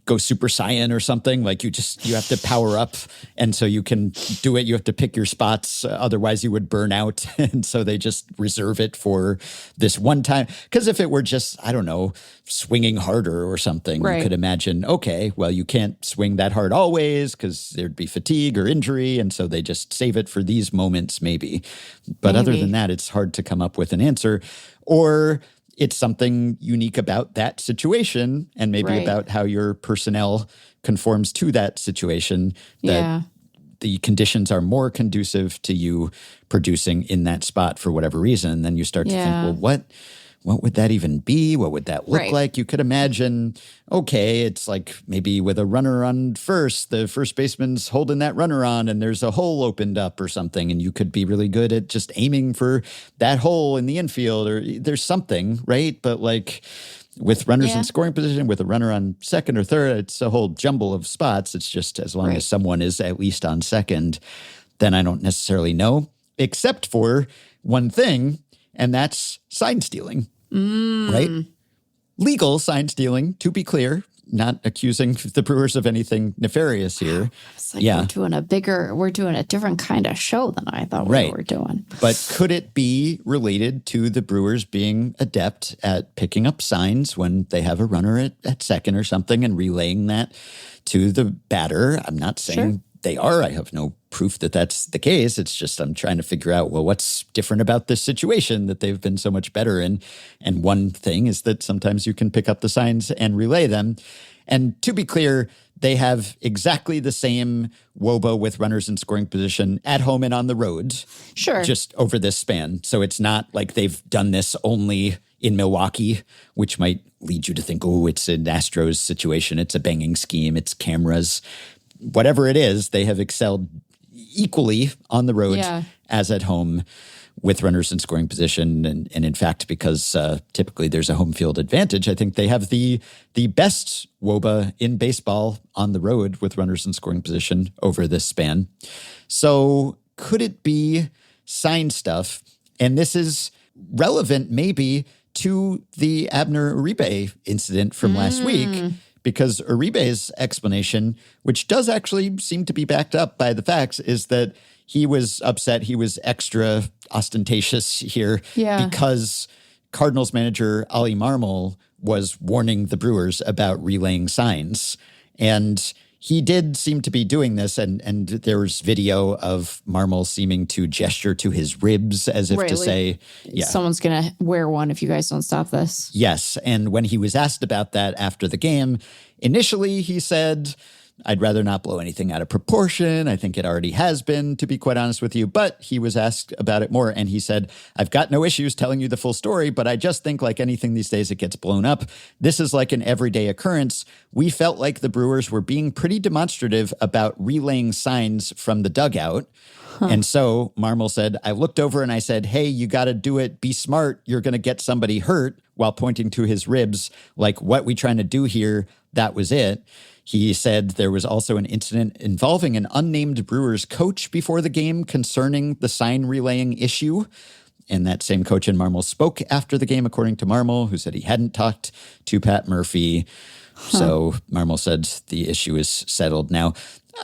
go Super Saiyan or something. Like you have to power up. And so you can do it. You have to pick your spots. Otherwise you would burn out. And so they just reserve it for this one time. Because if it were just, I don't know, swinging harder or something, you could imagine, okay, well, you can't swing that hard always because there'd be fatigue or injury. And so they just save it for these moments maybe. But other than that, it's hard to come up with an answer. Or it's something unique about that situation and maybe about how your personnel conforms to that situation that the conditions are more conducive to you producing in that spot for whatever reason. And then you start to think, well, what would that even be? What would that look like? You could imagine, okay, it's like maybe with a runner on first, the first baseman's holding that runner on and there's a hole opened up or something. And you could be really good at just aiming for that hole in the infield or there's something, right? But like with runners in scoring position, with a runner on second or third, it's a whole jumble of spots. It's just as long as someone is at least on second, then I don't necessarily know, except for one thing, and that's sign stealing. Right? Legal sign stealing, to be clear, not accusing the Brewers of anything nefarious here. It's like we're doing a different kind of show than I thought we were doing. But could it be related to the Brewers being adept at picking up signs when they have a runner at second or something and relaying that to the batter? I'm not saying they are. I have no proof that that's the case. It's just I'm trying to figure out, well, what's different about this situation that they've been so much better in? And one thing is that sometimes you can pick up the signs and relay them. And to be clear, they have exactly the same WOBA with runners in scoring position at home and on the road. Sure. Just over this span. So it's not like they've done this only in Milwaukee, which might lead you to think, oh, it's an Astros situation. It's a banging scheme. It's cameras. Whatever it is, they have excelled equally on the road as at home with runners in scoring position. And in fact, because typically there's a home field advantage, I think they have the best WOBA in baseball on the road with runners in scoring position over this span. So could it be sign stuff? And this is relevant maybe to the Abner Uribe incident from last week, because Uribe's explanation, which does actually seem to be backed up by the facts, is that he was upset. He was extra ostentatious here because Cardinals manager Ollie Marmol was warning the Brewers about relaying signs. And he did seem to be doing this, and there was video of Marmol seeming to gesture to his ribs as if to say, someone's going to wear one if you guys don't stop this. Yes, and when he was asked about that after the game, initially he said, I'd rather not blow anything out of proportion. I think it already has been, to be quite honest with you. But he was asked about it more, and he said, I've got no issues telling you the full story, but I just think like anything these days, it gets blown up. This is like an everyday occurrence. We felt like the Brewers were being pretty demonstrative about relaying signs from the dugout. And so Marmol said, I looked over and I said, hey, you got to do it. Be smart. You're going to get somebody hurt, while pointing to his ribs. Like, what we trying to do here? That was it. He said there was also an incident involving an unnamed Brewers coach before the game concerning the sign relaying issue. And that same coach and Marmol spoke after the game, according to Marmol, who said he hadn't talked to Pat Murphy. So Marmol said the issue is settled. Now,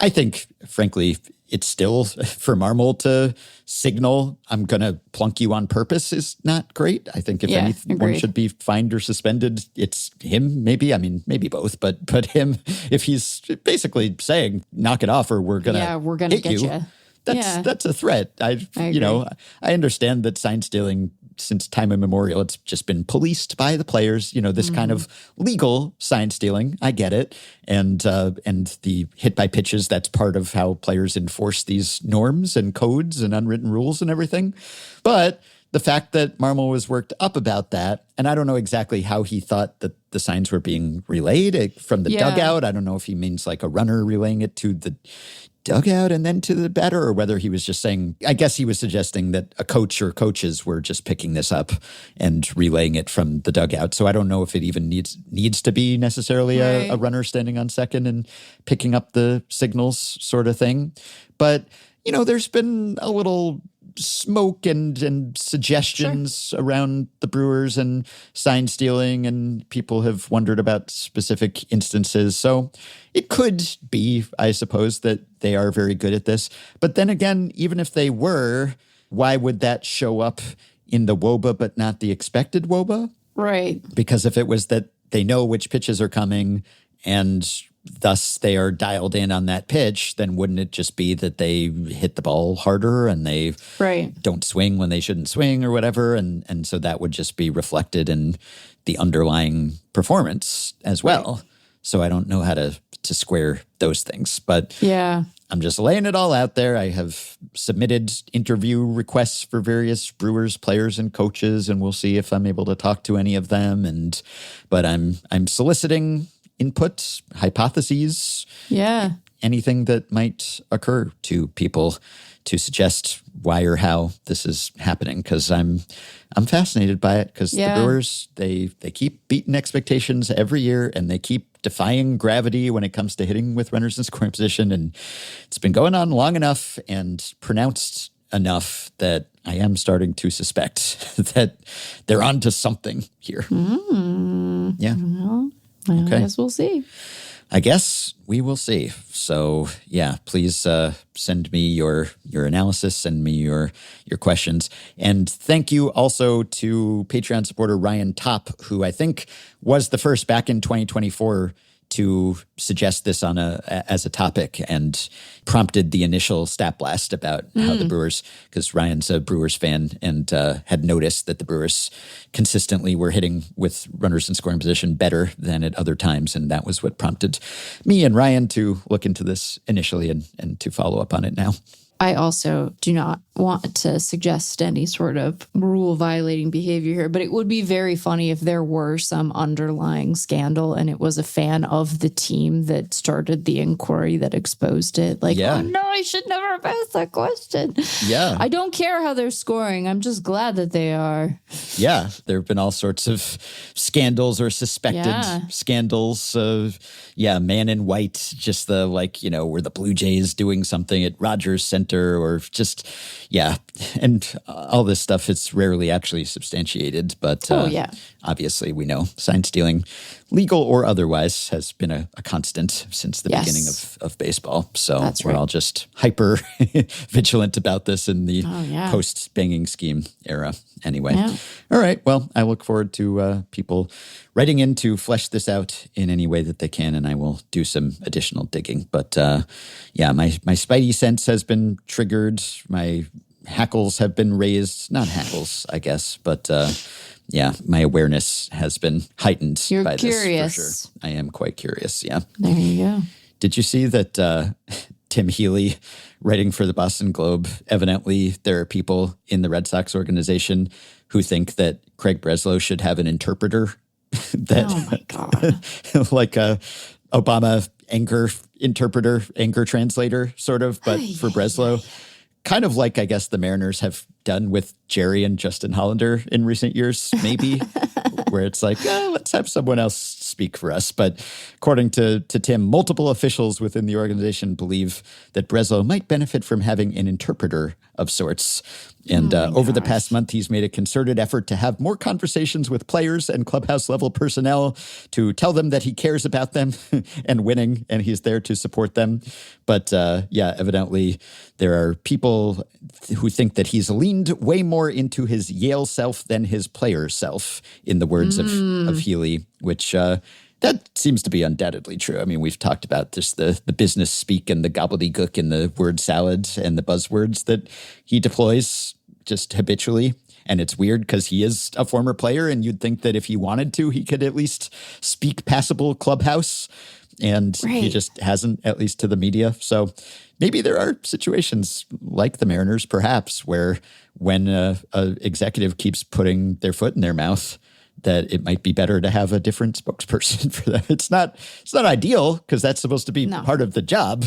I think, frankly, it's still for Marmol to signal, I'm going to plunk you on purpose is not great. I think if anyone should be fined or suspended, it's him, maybe. I mean, maybe both, but him, if he's basically saying, knock it off or we're going to get you. That's a threat. I understand that sign stealing, since time immemorial, it's just been policed by the players. This kind of legal sign stealing, I get it, and the hit by pitches. That's part of how players enforce these norms and codes and unwritten rules and everything. But the fact that Marmol was worked up about that, and I don't know exactly how he thought that the signs were being relayed from the dugout. I don't know if he means like a runner relaying it to the dugout and then to the batter, or whether he was just saying, I guess he was suggesting that a coach or coaches were just picking this up and relaying it from the dugout. So I don't know if it even needs to be necessarily a runner standing on second and picking up the signals sort of thing. But, there's been a little smoke and suggestions around the Brewers and sign stealing, and people have wondered about specific instances. So it could be, I suppose, that they are very good at this. But then again, even if they were, why would that show up in the WOBA but not the expected WOBA? Right. Because if it was that they know which pitches are coming and thus they are dialed in on that pitch, then wouldn't it just be that they hit the ball harder and they don't swing when they shouldn't swing or whatever? And so that would just be reflected in the underlying performance as well. Right. So I don't know how to square those things. But yeah, I'm just laying it all out there. I have submitted interview requests for various Brewers players and coaches, and we'll see if I'm able to talk to any of them. But I'm soliciting input, hypotheses, anything that might occur to people to suggest why or how this is happening, because I'm fascinated by it, because the Brewers, they keep beating expectations every year, and they keep defying gravity when it comes to hitting with runners in scoring position, and it's been going on long enough and pronounced enough that I am starting to suspect that they're onto something here. Yeah. I guess we'll see. I guess we will see. So, yeah, please send me your analysis, send me your questions. And thank you also to Patreon supporter Ryan Top, who I think was the first back in 2024 to suggest this as a topic and prompted the initial stat blast about how the Brewers, because Ryan's a Brewers fan and had noticed that the Brewers consistently were hitting with runners in scoring position better than at other times. And that was what prompted me and Ryan to look into this initially and to follow up on it now. I also do not want to suggest any sort of rule-violating behavior here, but it would be very funny if there were some underlying scandal and it was a fan of the team that started the inquiry that exposed it. Like, oh no, I should never have asked that question. Yeah. I don't care how they're scoring. I'm just glad that they are. Yeah. There have been all sorts of scandals or suspected scandals. Man in white, just the, were the Blue Jays doing something at Rogers Center or just, and all this stuff is rarely actually substantiated, but obviously we know sign stealing, legal or otherwise, has been a constant since the beginning of baseball. So we're all just hyper vigilant about this in the post-banging scheme era anyway. Yeah. All right. Well, I look forward to people writing in to flesh this out in any way that they can, and I will do some additional digging. But my spidey sense has been triggered. My hackles have been raised. Not hackles, I guess, but my awareness has been heightened. You're by curious. This, for sure. I am quite curious, yeah. There you go. Did you see that Tim Healy, writing for the Boston Globe, evidently there are people in the Red Sox organization who think that Craig Breslow should have an interpreter? Oh, my God. Like a Obama anger interpreter, anger translator, sort of, but for Breslow. Kind of like, I guess, the Mariners have done with Jerry and Justin Hollander in recent years, maybe, where it's like, let's have someone else speak for us. But according to Tim, multiple officials within the organization believe that Breslow might benefit from having an interpreter of sorts. And over the past month, he's made a concerted effort to have more conversations with players and clubhouse-level personnel to tell them that he cares about them and winning, and he's there to support them. But evidently there are people who think that he's leaned way more into his Yale self than his player self, in the words of Healy, which that seems to be undoubtedly true. I mean, we've talked about this, the business speak and the gobbledygook and the word salad and the buzzwords that he deploys just habitually. And it's weird because he is a former player, and you'd think that if he wanted to, he could at least speak passable clubhouse. And he just hasn't, at least to the media. So maybe there are situations like the Mariners, perhaps, where when a executive keeps putting their foot in their mouth, that it might be better to have a different spokesperson for them. It's not ideal, because that's supposed to be part of the job.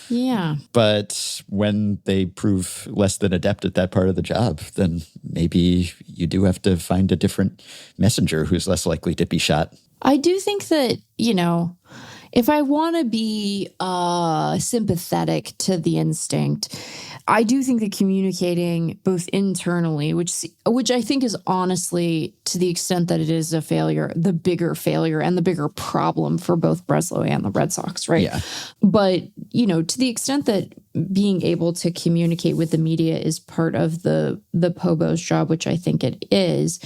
Yeah. But when they prove less than adept at that part of the job, then maybe you do have to find a different messenger who's less likely to be shot. I do think that, if I want to be sympathetic to the instinct, I do think that communicating both internally, which I think is honestly, to the extent that it is a failure, the bigger failure and the bigger problem for both Breslow and the Red Sox, right? Yeah. But, to the extent that being able to communicate with the media is part of the Pobo's job, which I think it is,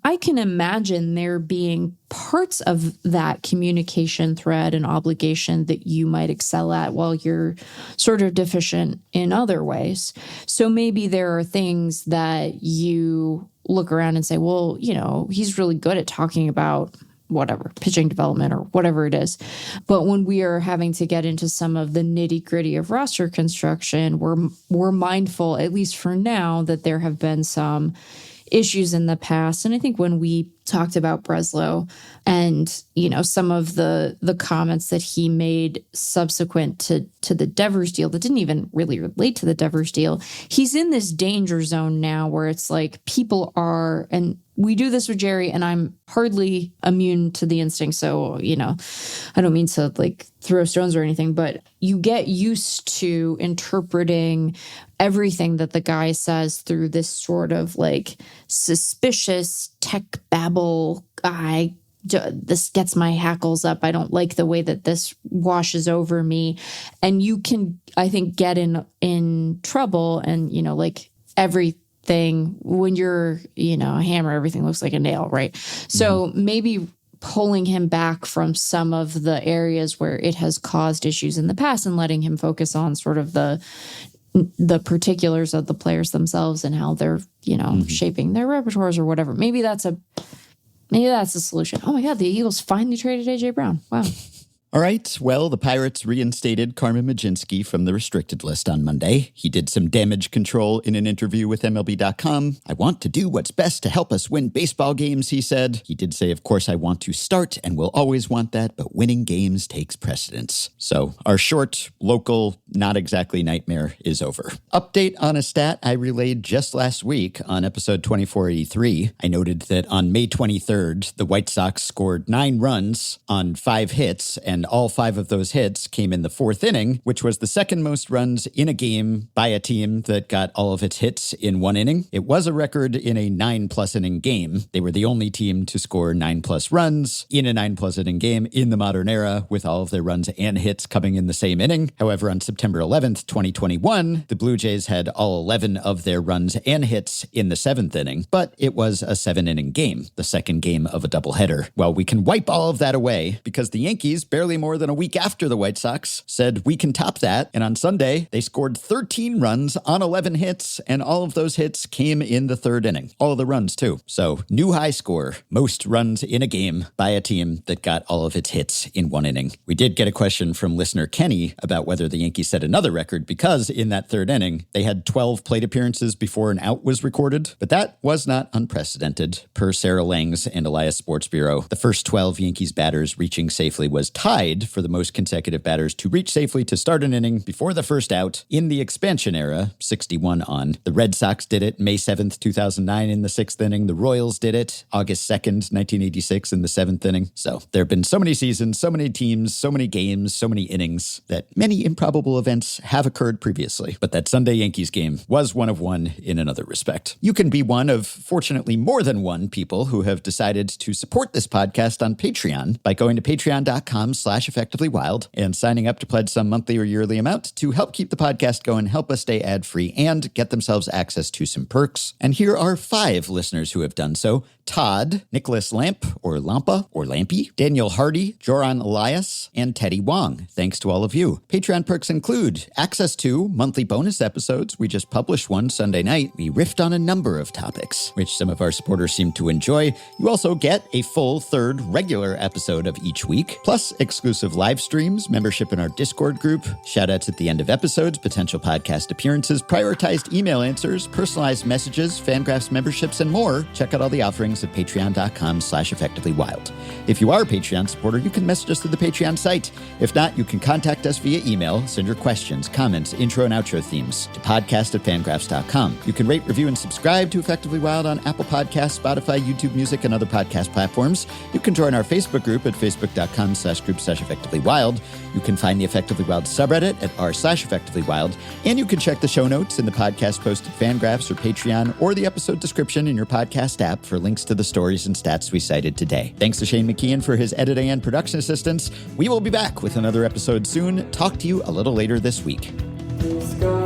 I can imagine there being parts of that communication thread and obligation that you might excel at while you're sort of deficient in other ways. So maybe there are things that you look around and say, well, he's really good at talking about whatever, pitching development or whatever it is. But when we are having to get into some of the nitty-gritty of roster construction, we're mindful, at least for now, that there have been some issues in the past. And I think when we talked about Breslow and, some of the comments that he made subsequent to the Devers deal that didn't even really relate to the Devers deal, he's in this danger zone now where it's like people are, and we do this with Jerry, and I'm hardly immune to the instinct. So, I don't mean to throw stones or anything, but you get used to interpreting everything that the guy says through this sort of suspicious tech babble. This gets my hackles up. I don't like the way that this washes over me. And you can, I think, get in trouble and, everything when you're, a hammer, everything looks like a nail, right? So maybe pulling him back from some of the areas where it has caused issues in the past and letting him focus on sort of the particulars of the players themselves and how they're, shaping their repertoires or whatever. Maybe that's a solution. Oh my God, the Eagles finally traded A.J. Brown. Wow. All right. Well, the Pirates reinstated Carmen Mlodzinski from the restricted list on Monday. He did some damage control in an interview with MLB.com. I want to do what's best to help us win baseball games, he said. He did say, of course, I want to start and will always want that, but winning games takes precedence. So our short, local, not exactly nightmare is over. Update on a stat I relayed just last week on episode 2483. I noted that on May 23rd, the White Sox scored 9 runs on 5 hits, and all 5 of those hits came in the 4th inning, which was the second most runs in a game by a team that got all of its hits in 1 inning. It was a record in a 9+ inning game. They were the only team to score 9+ runs in a 9+ inning game in the modern era, with all of their runs and hits coming in the same inning. However, on September 11th, 2021, the Blue Jays had all 11 of their runs and hits in the 7th inning, but it was a 7-inning game, the second game of a doubleheader. Well, we can wipe all of that away because the Yankees, barely more than a week after the White Sox, said we can top that. And on Sunday, they scored 13 runs on 11 hits, and all of those hits came in the 3rd inning. All of the runs, too. So, new high score, most runs in a game by a team that got all of its hits in 1 inning. We did get a question from listener Kenny about whether the Yankees set another record, because in that 3rd inning, they had 12 plate appearances before an out was recorded. But that was not unprecedented. Per Sarah Langs and Elias Sports Bureau, the first 12 Yankees batters reaching safely was tied for the most consecutive batters to reach safely to start an inning before the first out in the expansion era, 61 on. The Red Sox did it May 7th, 2009 in the 6th inning. The Royals did it August 2nd, 1986 in the 7th inning. So there have been so many seasons, so many teams, so many games, so many innings that many improbable events have occurred previously. But that Sunday Yankees game was one of one in another respect. You can be one of, fortunately, more than one people who have decided to support this podcast on Patreon by going to patreon.com/effectivelywild and signing up to pledge some monthly or yearly amount to help keep the podcast going, help us stay ad-free, and get themselves access to some perks. And here are 5 listeners who have done so. Todd, Nicholas Lamp, or Lampa, or Lampy, Daniel Hardy, Joran Elias, and Teddy Wong. Thanks to all of you. Patreon perks include access to monthly bonus episodes. We just published one Sunday night. We riffed on a number of topics, which some of our supporters seem to enjoy. You also get a full 3rd regular episode of each week, plus exclusive live streams, membership in our Discord group, shout-outs at the end of episodes, potential podcast appearances, prioritized email answers, personalized messages, FanGraphs memberships, and more. Check out all the offerings at patreon.com/effectivelywild. If you are a Patreon supporter, you can message us through the Patreon site. If not, you can contact us via email. Send your questions, comments, intro and outro themes to podcast@fangraphs.com. You can rate, review, and subscribe to Effectively Wild on Apple Podcasts, Spotify, YouTube Music, and other podcast platforms. You can join our Facebook group at facebook.com/groups r/EffectivelyWild. You can find the Effectively Wild subreddit at r/EffectivelyWild, and you can check the show notes in the podcast post at FanGraphs or Patreon or the episode description in your podcast app for links to the stories and stats we cited today. Thanks to Shane McKeon for his editing and production assistance. We will be back with another episode soon. Talk to you a little later this week. Sky.